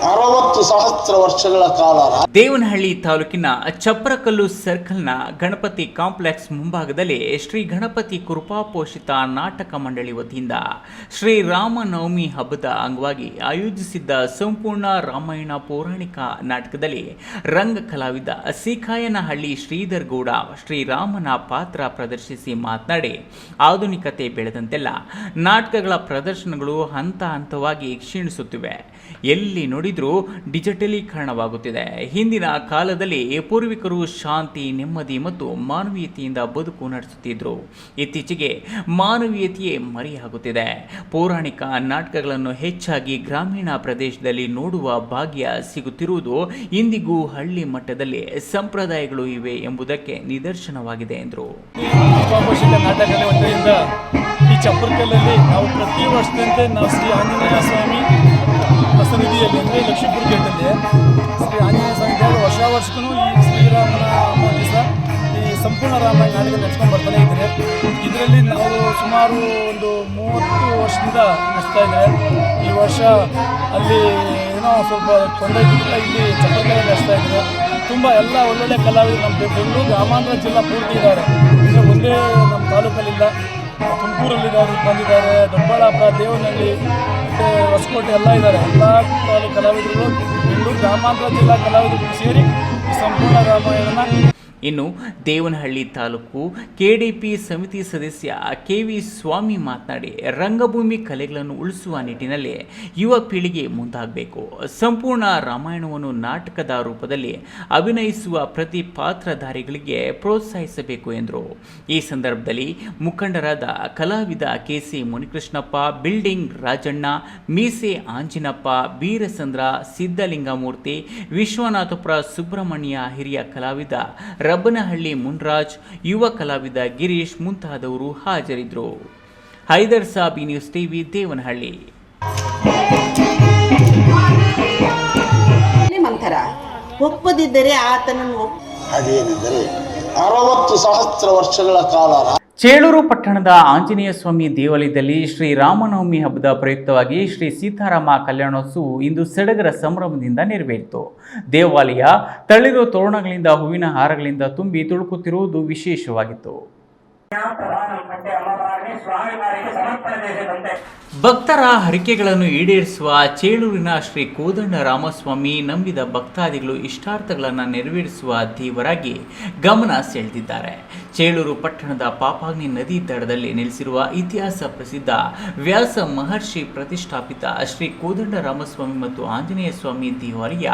60 ಸಹಸ್ರ ವರ್ಷಗಳ ಕಾಲ ದೇವನಹಳ್ಳಿ ತಾಲೂಕಿನ ಚಪ್ರಕಲ್ಲು ಸರ್ಕಲ್ನ ಗಣಪತಿ ಕಾಂಪ್ಲೆಕ್ಸ್ ಮುಂಭಾಗದಲ್ಲಿ ಶ್ರೀ ಗಣಪತಿ ಕೃಪಾಪೋಷಿತ ನಾಟಕ ಮಂಡಳಿ ವತಿಯಿಂದ ಶ್ರೀ ರಾಮನವಮಿ ಹಬ್ಬದ ಅಂಗವಾಗಿ ಆಯೋಜಿಸಿದ್ದ ಸಂಪೂರ್ಣ ರಾಮಾಯಣ ಪೌರಾಣಿಕ ನಾಟಕದಲ್ಲಿ ರಂಗ ಕಲಾವಿದ ಸಿಕಾಯನಹಳ್ಳಿ ಶ್ರೀಧರ್ ಗೌಡ ಶ್ರೀರಾಮನ ಪಾತ್ರ ಪ್ರದರ್ಶಿಸಿ ಮಾತನಾಡಿ, ಆಧುನಿಕತೆ ಬೆಳೆದಂತೆಲ್ಲ ನಾಟಕಗಳ ಪ್ರದರ್ಶನಗಳು ಹಂತ ಹಂತವಾಗಿ ಕ್ಷೀಣಿಸುತ್ತಿವೆ. ಎಲ್ಲಿ ನೋಡಿ ನೋಡಿದರೂ ಡಿಜಿಟಲೀಕರಣವಾಗುತ್ತಿದೆ. ಹಿಂದಿನ ಕಾಲದಲ್ಲಿ ಪೂರ್ವಿಕರು ಶಾಂತಿ, ನೆಮ್ಮದಿ ಮತ್ತು ಮಾನವೀಯತೆಯಿಂದ ಬದುಕು ನಡೆಸುತ್ತಿದ್ದರು. ಇತ್ತೀಚೆಗೆ ಮಾನವೀಯತೆಯೇ ಮರೆಯಾಗುತ್ತಿದೆ. ಪೌರಾಣಿಕ ನಾಟಕಗಳನ್ನು ಹೆಚ್ಚಾಗಿ ಗ್ರಾಮೀಣ ಪ್ರದೇಶದಲ್ಲಿ ನೋಡುವ ಭಾಗ್ಯ ಸಿಗುತ್ತಿರುವುದು ಇಂದಿಗೂ ಹಳ್ಳಿ ಮಟ್ಟದಲ್ಲಿ ಸಂಪ್ರದಾಯಗಳು ಇವೆ ಎಂಬುದಕ್ಕೆ ನಿದರ್ಶನವಾಗಿದೆ ಎಂದರು. ನಾಟಕದ ವತಿಯಿಂದ ಈ ಚಪ್ಪರಕಲ್ಲಲ್ಲಿ ನಾವು ಪ್ರತಿ ವರ್ಷದಂತೆ ನಾವು ಶ್ರೀ ಆಂಜನೇಯ ಸ್ವಾಮಿ ಸನ್ನಿಧಿಯಲ್ಲಿ ಅಂದರೆ ಲಕ್ಷ್ಮೀಪುರ ಗೇಟಲ್ಲಿ ಶ್ರೀ ಆಂಜನೇಯ ಸ್ವಾಮಿ ವರ್ಷಕ್ಕೂ ಈ ಶ್ರೀರಾಮನ ದಿವಸ ಈ ಸಂಪೂರ್ಣ ರಾಮಾಯಣ ನಾಟಕ ನಡೆಸ್ಕೊಂಡು ಬರ್ತಾನೆ ಇದ್ದಾರೆ. ಇದರಲ್ಲಿ ನಾವು ಸುಮಾರು ಒಂದು 30 ವರ್ಷದಿಂದ ನಡೆಸ್ತಾ ಇದ್ದಾರೆ. ಈ ವರ್ಷ ಅಲ್ಲಿ ಏನೋ ಸ್ವಲ್ಪ ತೊಂದರೆ ಇದ್ದಿಲ್ಲ, ಇಲ್ಲಿ ಚಪ್ಪರಕಲ್ಲಲ್ಲಿ ನಡೆಸ್ತಾ ಇದ್ದಾರೆ. ತುಂಬ ಎಲ್ಲ ಒಳ್ಳೊಳ್ಳೆ ಕಲಾವಿದರು ನಮ್ಮ ಬೆಂಗಳೂರು ಗ್ರಾಮಾಂತರ ಜಿಲ್ಲಾ ಪೂರ್ತಿ ಇದ್ದಾರೆ. ಅಂದರೆ ಒಂದೇ ನಮ್ಮ ತಾಲೂಕಲ್ಲಿಲ್ಲ, ತುಮಕೂರಲ್ಲಿದ್ದಾರೆ, ಬಂದಿದ್ದಾರೆ, ದೊಡ್ಡಬಳ್ಳಾಪುರ, ದೇವನಹಳ್ಳಿ ಮತ್ತು ಹೊಸಕೋಟೆ ಎಲ್ಲ ಇದ್ದಾರೆ. ಎಲ್ಲ ಕಲಾವಿದರು ಬೆಂಗಳೂರು ಗ್ರಾಮಾಂತರ ಜಿಲ್ಲಾ ಕಲಾವಿದರು ಸೇರಿ ಈ ಸಂಪೂರ್ಣ ರಾಮಾಯಣನ. ಇನ್ನು ದೇವನಹಳ್ಳಿ ತಾಲೂಕು ಕೆಡಿಪಿ ಸಮಿತಿ ಸದಸ್ಯ ಕೆವಿ ಸ್ವಾಮಿ ಮಾತನಾಡಿ, ರಂಗಭೂಮಿ ಕಲೆಗಳನ್ನು ಉಳಿಸುವ ನಿಟ್ಟಿನಲ್ಲಿ ಯುವ ಪೀಳಿಗೆ ಮುಂದಾಗಬೇಕು. ಸಂಪೂರ್ಣ ರಾಮಾಯಣವನ್ನು ನಾಟಕದ ರೂಪದಲ್ಲಿ ಅಭಿನಯಿಸುವ ಪ್ರತಿ ಪಾತ್ರಧಾರಿಗಳಿಗೆ ಪ್ರೋತ್ಸಾಹಿಸಬೇಕು ಎಂದರು. ಈ ಸಂದರ್ಭದಲ್ಲಿ ಮುಖಂಡರಾದ ಕಲಾವಿದ ಕೆಸಿ ಮುನಿಕೃಷ್ಣಪ್ಪ, ಬಿಲ್ಡಿಂಗ್ ರಾಜಣ್ಣ, ಮೀಸೆ ಆಂಜಿನಪ್ಪ, ಬೀರಸಂದ್ರ, ಸಿದ್ದಲಿಂಗಮೂರ್ತಿ, ವಿಶ್ವನಾಥಪುರ ಸುಬ್ರಹ್ಮಣ್ಯ, ಹಿರಿಯ ಕಲಾವಿದ ರಬ್ಬನಹಳ್ಳಿ ಮುನ್ರಾಜ್, ಯುವ ಕಲಾವಿದ ಗಿರೀಶ್ ಮುಂತಾದವರು ಹಾಜರಿದ್ದರು. Haider Sab, news TV, Devanahalli. ಮಂಥರ ಒಪ್ಪದಿದ್ದರೆ ಆತನನ್ನು ಅದೇನೆಂದರೆ 60 ಸಹಸ್ರ ವರ್ಷಗಳ ಕಾಲ ಚೇಳೂರು ಪಟ್ಟಣದ ಆಂಜನೇಯ ಸ್ವಾಮಿ ದೇವಾಲಯದಲ್ಲಿ ಶ್ರೀರಾಮನವಮಿ ಹಬ್ಬದ ಪ್ರಯುಕ್ತವಾಗಿ ಶ್ರೀ ಸೀತಾರಾಮ ಕಲ್ಯಾಣೋತ್ಸವ ಇಂದು ಸಡಗರ ಸಂಭ್ರಮದಿಂದ ನೆರವೇರಿತು. ದೇವಾಲಯ ತಳಿರು ತೋರಣಗಳಿಂದ, ಹೂವಿನ ಹಾರಗಳಿಂದ ತುಂಬಿ ತುಳುಕುತ್ತಿರುವುದು ವಿಶೇಷವಾಗಿತ್ತು. ಭಕ್ತರ ಹರಕೆಗಳನ್ನು ಈಡೇರಿಸುವ ಚೇಳೂರಿನ ಶ್ರೀ ಕೋದಂಡ ರಾಮಸ್ವಾಮಿ ನಂಬಿದ ಭಕ್ತಾದಿಗಳು ಇಷ್ಟಾರ್ಥಗಳನ್ನು ನೆರವೇರಿಸುವ ದೇವರಾಗಿ ಗಮನ ಸೆಳೆದಿದ್ದಾರೆ. ಚೇಳೂರು ಪಟ್ಟಣದ ಪಾಪಾಗ್ನಿ ನದಿ ದಡದಲ್ಲಿ ನೆಲೆಸಿರುವ ಇತಿಹಾಸ ಪ್ರಸಿದ್ಧ ವ್ಯಾಸ ಮಹರ್ಷಿ ಪ್ರತಿಷ್ಠಾಪಿತ ಶ್ರೀ ಕೋದಂಡ ರಾಮಸ್ವಾಮಿ ಮತ್ತು ಆಂಜನೇಯ ಸ್ವಾಮಿ ದೇವಾಲಯ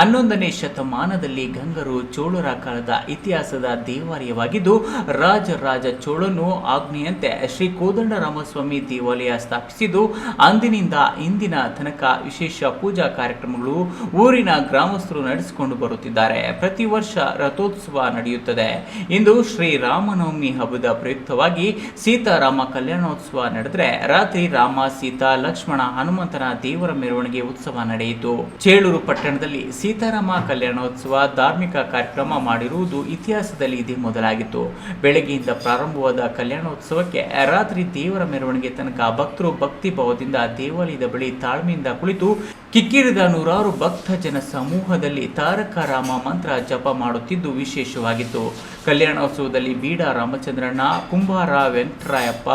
11ನೇ ಶತಮಾನದಲ್ಲಿ ಗಂಗರು ಚೋಳರ ಕಾಲದ ಇತಿಹಾಸದ ದೇವಾಲಯವಾಗಿದ್ದು, ರಾಜರಾಜ ಚೋಳನು ಆಜ್ಞೆಯಂತೆ ಶ್ರೀ ಕೋದಂಡ ರಾಮಸ್ವಾಮಿ ದೇವಾಲಯ ಸ್ಥಾಪಿಸಿದ್ದು, ಅಂದಿನಿಂದ ಇಂದಿನ ತನಕ ವಿಶೇಷ ಪೂಜಾ ಕಾರ್ಯಕ್ರಮಗಳು ಊರಿನ ಗ್ರಾಮಸ್ಥರು ನಡೆಸಿಕೊಂಡು ಬರುತ್ತಿದ್ದಾರೆ. ಪ್ರತಿ ವರ್ಷ ರಥೋತ್ಸವ ನಡೆಯುತ್ತದೆ. ಇಂದು ಶ್ರೀ ರಾಮನವಮಿ ಹಬ್ಬದ ಪ್ರಯುಕ್ತವಾಗಿ ಸೀತಾರಾಮ ಕಲ್ಯಾಣೋತ್ಸವ ನಡೆದರೆ, ರಾತ್ರಿ ರಾಮ, ಸೀತಾ, ಲಕ್ಷ್ಮಣ, ಹನುಮಂತನ ದೇವರ ಮೆರವಣಿಗೆ ಉತ್ಸವ ನಡೆಯಿತು. ಚೇಳೂರು ಪಟ್ಟಣದಲ್ಲಿ ಸೀತಾರಾಮ ಕಲ್ಯಾಣೋತ್ಸವ ಧಾರ್ಮಿಕ ಕಾರ್ಯಕ್ರಮ ಮಾಡಿರುವುದು ಇತಿಹಾಸದಲ್ಲಿ ಇದೇ ಮೊದಲಾಗಿತ್ತು. ಬೆಳಗ್ಗೆಯಿಂದ ಪ್ರಾರಂಭವಾದ ಕಲ್ಯಾಣೋತ್ಸವಕ್ಕೆ ರಾತ್ರಿ ದೇವರ ಮೆರವಣಿಗೆ ತನಕ ಭಕ್ತರು ಭಕ್ತಿ ಭಾವದಿಂದ ದೇವಾಲಯದ ಬಳಿ ತಾಳ್ಮೆಯಿಂದ ಕುಳಿತು ಕಿಕ್ಕಿರಿದ ನೂರಾರು ಭಕ್ತ ಜನ ಸಮೂಹದಲ್ಲಿ ತಾರಕ ರಾಮ ಮಂತ್ರ ಜಪ ಮಾಡುತ್ತಿದ್ದು ವಿಶೇಷವಾಗಿತ್ತು. ಕಲ್ಯಾಣೋತ್ಸವದಲ್ಲಿ ಬೀಡ ರಾಮಚಂದ್ರಣ್ಣ, ಕುಂಬಾರ ವೆಂಕಟರಾಯಪ್ಪ,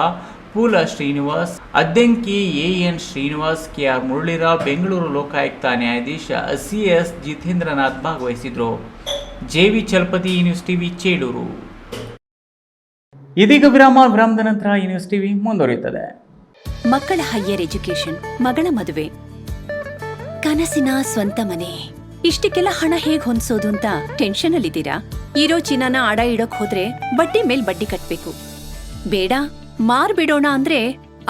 ಪೂಲ ಶ್ರೀನಿವಾಸ್, ಅದ್ದೆಂಕಿ ಎಎನ್ ಶ್ರೀನಿವಾಸ್, ಕೆಆರ್ ಮುರಳೀರಾವ್, ಬೆಂಗಳೂರು ಲೋಕಾಯುಕ್ತ ನ್ಯಾಯಾಧೀಶ ಸಿಎಸ್ ಜಿತೇಂದ್ರನಾಥ್ ಭಾಗವಹಿಸಿದ್ರು. JV Chalapathi, news TV, Chelur. ಇದೀಗ ವಿರಾಮದ ನಂತರ ಈ ನ್ಯೂಸ್ ಟಿವಿ ಮುಂದುವರಿಯುತ್ತದೆ. ಮಕ್ಕಳ ಹೈಯರ್ ಎಜುಕೇಶನ್, ಮಗಳ ಮದುವೆ, ಕನಸಿನ ಸ್ವಂತ ಮನೆ, ಇಷ್ಟಕ್ಕೆಲ್ಲ ಹಣ ಹೇಗ್ ಹೊಂದ್ಸೋದು ಅಂತ ಟೆನ್ಷನ್ ಅಲ್ಲಿದ್ದೀರಾ? ಇರೋ ಚಿನ್ನನ ಅಡ ಇಡೋಕ್ ಹೋದ್ರೆ ಬಡ್ಡಿ ಮೇಲ್ ಬಡ್ಡಿ ಕಟ್ಬೇಕು. ಬೇಡ, ಮಾರ್ಬಿಡೋಣ ಅಂದ್ರೆ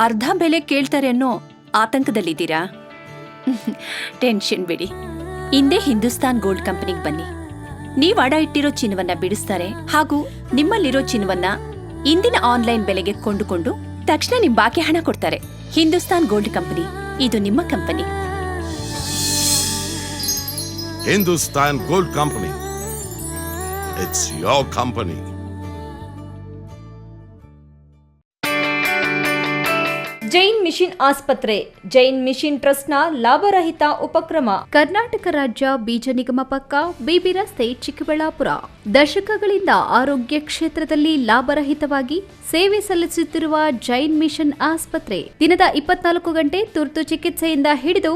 ಅರ್ಧ ಬೆಲೆ ಕೇಳ್ತಾರೆ ಅನ್ನೋ ಆತಂಕದಲ್ಲಿದ್ದೀರಾ? ಟೆನ್ಷನ್ ಬಿಡಿ, ಇಂದೇ ಹಿಂದೂಸ್ತಾನ್ ಗೋಲ್ಡ್ ಕಂಪನಿಗೆ ಬನ್ನಿ. ನೀವ್ ಅಡ ಇಟ್ಟಿರೋ ಚಿನ್ನವನ್ನ ಬಿಡಿಸ್ತಾರೆ ಹಾಗೂ ನಿಮ್ಮಲ್ಲಿರೋ ಚಿನ್ನವನ್ನ ಇಂದಿನ ಆನ್ಲೈನ್ ಬೆಲೆಗೆ ಕೊಂಡುಕೊಂಡು ತಕ್ಷಣ ನಿಮ್ ಬಾಕಿ ಹಣ ಕೊಡ್ತಾರೆ. ಹಿಂದೂಸ್ತಾನ್ ಗೋಲ್ಡ್ ಕಂಪನಿ, ಇದು ನಿಮ್ಮ company. Hindustan Gold Company. It's your company. Jain mission ಆಸ್ಪತ್ರೆ, ಜೈನ್ ಮಿಷನ್ ಟ್ರಸ್ಟ್ನ ಲಾಭರಹಿತ ಉಪಕ್ರಮ. ಕರ್ನಾಟಕ ರಾಜ್ಯ ಬೀಜ ನಿಗಮ ಪಕ್ಕ, ಬಿಬಿ ರಸ್ತೆ, ಚಿಕ್ಕಬಳ್ಳಾಪುರ. ದಶಕಗಳಿಂದ ಆರೋಗ್ಯ ಕ್ಷೇತ್ರದಲ್ಲಿ ಲಾಭರಹಿತವಾಗಿ ಸೇವೆ ಸಲ್ಲಿಸುತ್ತಿರುವ ಜೈನ್ ಮಿಷನ್ ಆಸ್ಪತ್ರೆ ದಿನದ 24 ಗಂಟೆ ತುರ್ತು ಚಿಕಿತ್ಸೆಯಿಂದ ಹಿಡಿದು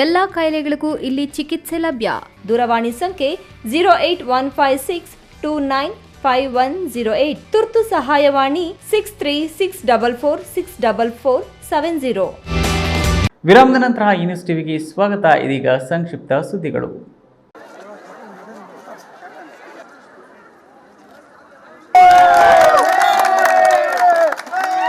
ಎಲ್ಲಾ ಕಾಯಿಲೆಗಳಿಗೂ ಇಲ್ಲಿ ಚಿಕಿತ್ಸೆ ಲಭ್ಯ. ದೂರವಾಣಿ ಸಂಖ್ಯೆ 08156295108. ತುರ್ತು ಸಹಾಯವಾಣಿ 6364464470. ವಿರಾಮದ ನಂತರ ಈ ನ್ಯೂಸ್ ಟಿವಿಗೆ ಸ್ವಾಗತ. ಇದೀಗ ಸಂಕ್ಷಿಪ್ತ ಸುದ್ದಿಗಳು.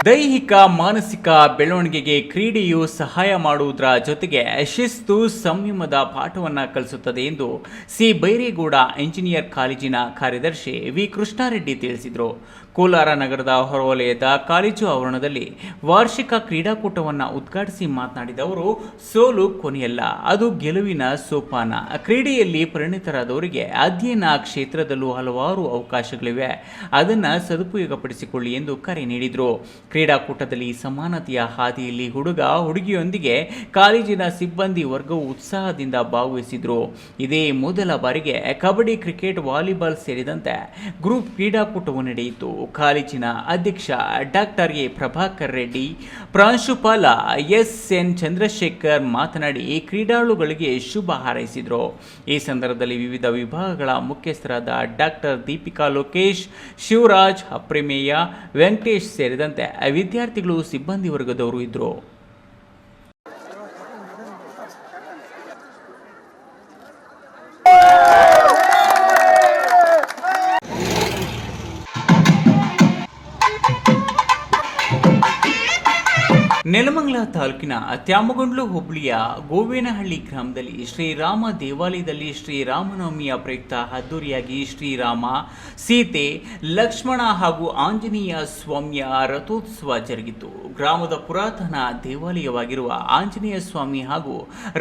ದೈಹಿಕ ಮಾನಸಿಕ ಬೆಳವಣಿಗೆಗೆ ಕ್ರೀಡೆಯು ಸಹಾಯ ಮಾಡುವುದರ ಜೊತೆಗೆ ಶಿಸ್ತು ಸಂಯಮದ ಪಾಠವನ್ನು ಕಲಿಸುತ್ತದೆ ಎಂದು ಸಿ ಬೈರೇಗೌಡ ಇಂಜಿನಿಯರ್ ಕಾಲೇಜಿನ ಕಾರ್ಯದರ್ಶಿ ವಿ ಕೃಷ್ಣಾರೆಡ್ಡಿ ತಿಳಿಸಿದರು. ಕೋಲಾರ ನಗರದ ಹೊರವಲಯದ ಕಾಲೇಜು ಆವರಣದಲ್ಲಿ ವಾರ್ಷಿಕ ಕ್ರೀಡಾಕೂಟವನ್ನು ಉದ್ಘಾಟಿಸಿ ಮಾತನಾಡಿದ ಅವರು, ಸೋಲು ಕೊನೆಯಲ್ಲ, ಅದು ಗೆಲುವಿನ ಸೋಪಾನ. ಕ್ರೀಡೆಯಲ್ಲಿ ಪರಿಣಿತರಾದವರಿಗೆ ಅಧ್ಯಯನ ಕ್ಷೇತ್ರದಲ್ಲೂ ಹಲವಾರು ಅವಕಾಶಗಳಿವೆ, ಅದನ್ನು ಸದುಪಯೋಗಪಡಿಸಿಕೊಳ್ಳಿ ಎಂದು ಕರೆ ನೀಡಿದರು. ಕ್ರೀಡಾಕೂಟದಲ್ಲಿ ಸಮಾನತೆಯ ಹಾದಿಯಲ್ಲಿ ಹುಡುಗ ಹುಡುಗಿಯೊಂದಿಗೆ ಕಾಲೇಜಿನ ಸಿಬ್ಬಂದಿ ವರ್ಗವು ಉತ್ಸಾಹದಿಂದ ಭಾಗವಹಿಸಿದರು. ಇದೇ ಮೊದಲ ಬಾರಿಗೆ ಕಬಡ್ಡಿ, ಕ್ರಿಕೆಟ್, ವಾಲಿಬಾಲ್ ಸೇರಿದಂತೆ ಗ್ರೂಪ್ ಕ್ರೀಡಾಕೂಟವು ನಡೆಯಿತು. ಕಾಲೇಜಿನ ಅಧ್ಯಕ್ಷ ಡಾಕ್ಟರ್ ಎ ಪ್ರಭಾಕರ್ ರೆಡ್ಡಿ, ಪ್ರಾಂಶುಪಾಲ ಎಸ್.ಎನ್. ಚಂದ್ರಶೇಖರ್ ಮಾತನಾಡಿ ಕ್ರೀಡಾಳುಗಳಿಗೆ ಶುಭ ಹಾರೈಸಿದರು. ಈ ಸಂದರ್ಭದಲ್ಲಿ ವಿವಿಧ ವಿಭಾಗಗಳ ಮುಖ್ಯಸ್ಥರಾದ ಡಾಕ್ಟರ್ ದೀಪಿಕಾ ಲೋಕೇಶ್, ಶಿವರಾಜ್, ಅಪ್ರಮೇಯ, ವೆಂಕಟೇಶ್ ಸೇರಿದಂತೆ ವಿದ್ಯಾರ್ಥಿಗಳು, ಸಿಬ್ಬಂದಿ ವರ್ಗದವರು ಇದ್ದರು. ನೆಲಮಂಗಲ ತಾಲೂಕಿನ ತ್ಯಾಮಗೊಂಡ್ಲು ಹೋಬಳಿಯ ಗೋವೇನಹಳ್ಳಿ ಗ್ರಾಮದಲ್ಲಿ ಶ್ರೀರಾಮ ದೇವಾಲಯದಲ್ಲಿ ಶ್ರೀರಾಮನವಮಿಯ ಪ್ರಯುಕ್ತ ಅದ್ದೂರಿಯಾಗಿ ಶ್ರೀರಾಮ, ಸೀತೆ, ಲಕ್ಷ್ಮಣ ಹಾಗೂ ಆಂಜನೇಯ ಸ್ವಾಮಿಯ ರಥೋತ್ಸವ ಜರುಗಿತು. ಗ್ರಾಮದ ಪುರಾತನ ದೇವಾಲಯವಾಗಿರುವ ಆಂಜನೇಯ ಸ್ವಾಮಿ ಹಾಗೂ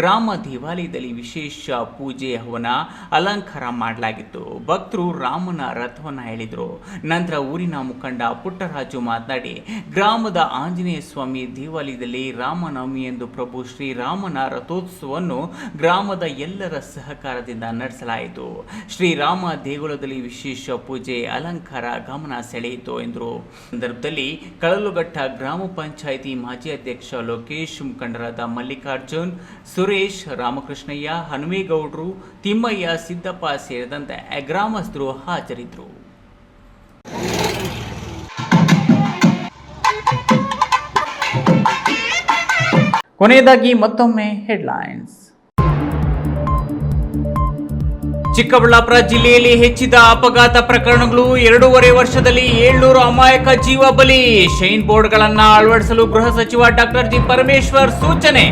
ರಾಮ ದೇವಾಲಯದಲ್ಲಿ ವಿಶೇಷ ಪೂಜೆ, ಹವನ, ಅಲಂಕಾರ ಮಾಡಲಾಗಿತ್ತು. ಭಕ್ತರು ರಾಮನ ರಥವನ್ನು ಎಳೆದರು. ನಂತರ ಊರಿನ ಮುಖಂಡ ಪುಟ್ಟರಾಜು ಮಾತನಾಡಿ, ಗ್ರಾಮದ ಆಂಜನೇಯ ಸ್ವಾಮಿ ದೇವಾಲಯದಲ್ಲಿ ರಾಮನವಮಿ ಎಂದು ಪ್ರಭು ಶ್ರೀರಾಮನ ರಥೋತ್ಸವವನ್ನು ಗ್ರಾಮದ ಎಲ್ಲರ ಸಹಕಾರದಿಂದ ನಡೆಸಲಾಯಿತು. ಶ್ರೀರಾಮ ದೇಗುಲದಲ್ಲಿ ವಿಶೇಷ ಪೂಜೆ, ಅಲಂಕಾರ ಗಮನ ಸೆಳೆಯಿತು ಎಂದರು. ಸಂದರ್ಭದಲ್ಲಿ ಕಳಲುಘಟ್ಟ ಗ್ರಾಮ ಪಂಚಾಯಿತಿ ಮಾಜಿ ಅಧ್ಯಕ್ಷ ಲೋಕೇಶ್, ಮುಖಂಡರಾದ ಮಲ್ಲಿಕಾರ್ಜುನ್, ಸುರೇಶ್, ರಾಮಕೃಷ್ಣಯ್ಯ, ಹನುಮೇಗೌಡರು, ತಿಮ್ಮಯ್ಯ, ಸಿದ್ದಪ್ಪ ಸೇರಿದಂತೆ ಗ್ರಾಮಸ್ಥರು ಹಾಜರಿದ್ದರು. ಕೊನೆಯದಾಗಿ ಮತ್ತೊಮ್ಮೆ ಹೆಡ್ಲೈನ್ಸ್. ಚಿಕ್ಕಬಳ್ಳಾಪುರ ಜಿಲ್ಲೆಯಲ್ಲಿ ಹೆಚ್ಚಿದ ಅಪಘಾತ ಪ್ರಕರಣಗಳು, 2.5 ವರ್ಷದಲ್ಲಿ 700 ಅಮಾಯಕ ಜೀವ ಬಲಿ. ಶೈನ್ ಬೋರ್ಡ್ಗಳನ್ನು ಅಳವಡಿಸಲು ಗೃಹ ಸಚಿವ ಡಾಕ್ಟರ್ ಜಿ ಪರಮೇಶ್ವರ್ ಸೂಚನೆ.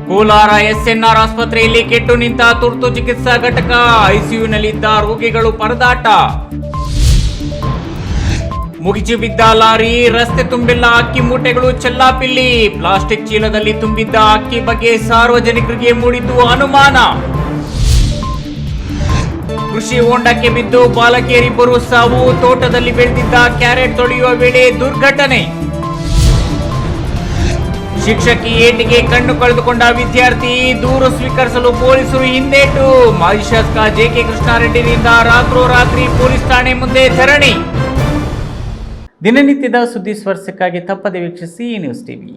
ಕೋಲಾರ ಎಸ್ಎನ್ಆರ್ ಆಸ್ಪತ್ರೆಯಲ್ಲಿ ಕೆಟ್ಟು ನಿಂತ ತುರ್ತು ಚಿಕಿತ್ಸಾ ಘಟಕ, ಐಸಿಯುನಲ್ಲಿದ್ದ ರೋಗಿಗಳು ಪರದಾಟ. ಮುಗಿಚಿ ಬಿದ್ದ ಲಾರಿ, ರಸ್ತೆ ತುಂಬಿಲ್ಲ ಅಕ್ಕಿ ಮೂಟೆಗಳು ಚೆಲ್ಲಾಪಿಲ್ಲಿ. ಪ್ಲಾಸ್ಟಿಕ್ ಚೀಲದಲ್ಲಿ ತುಂಬಿದ್ದ ಅಕ್ಕಿ ಬಗ್ಗೆ ಸಾರ್ವಜನಿಕರಿಗೆ ಮೂಡಿದ್ದು ಅನುಮಾನ. ಕೃಷಿ ಹೊಂಡಕ್ಕೆ ಬಿದ್ದು ಬಾಲಕಿಯರಿಬ್ಬರು ಸಾವು, ತೋಟದಲ್ಲಿ ಬೆಳೆದಿದ್ದ ಕ್ಯಾರೆಟ್ ತೊಳೆಯುವ ವೇಳೆ ದುರ್ಘಟನೆ. ಶಿಕ್ಷಕಿ ಏಟಿಗೆ ಕಣ್ಣು ಕಳೆದುಕೊಂಡ ವಿದ್ಯಾರ್ಥಿ, ದೂರು ಸ್ವೀಕರಿಸಲು ಪೊಲೀಸರು ಹಿಂದೇಟು. ಮಾಜಿ ಶಾಸಕ ಜೆ.ಕೆ. ಕೃಷ್ಣಾರೆಡ್ಡಿಯಿಂದ ರಾತ್ರೋರಾತ್ರಿ ಪೊಲೀಸ್ ಠಾಣೆ ಮುಂದೆ ಧರಣಿ. ದಿನನಿತ್ಯದ ಸುದ್ದಿ ಸ್ಪರ್ಶಕ್ಕಾಗಿ ತಪ್ಪದೆ ವೀಕ್ಷಿಸಿ ನ್ಯೂಸ್ ಟಿವಿ.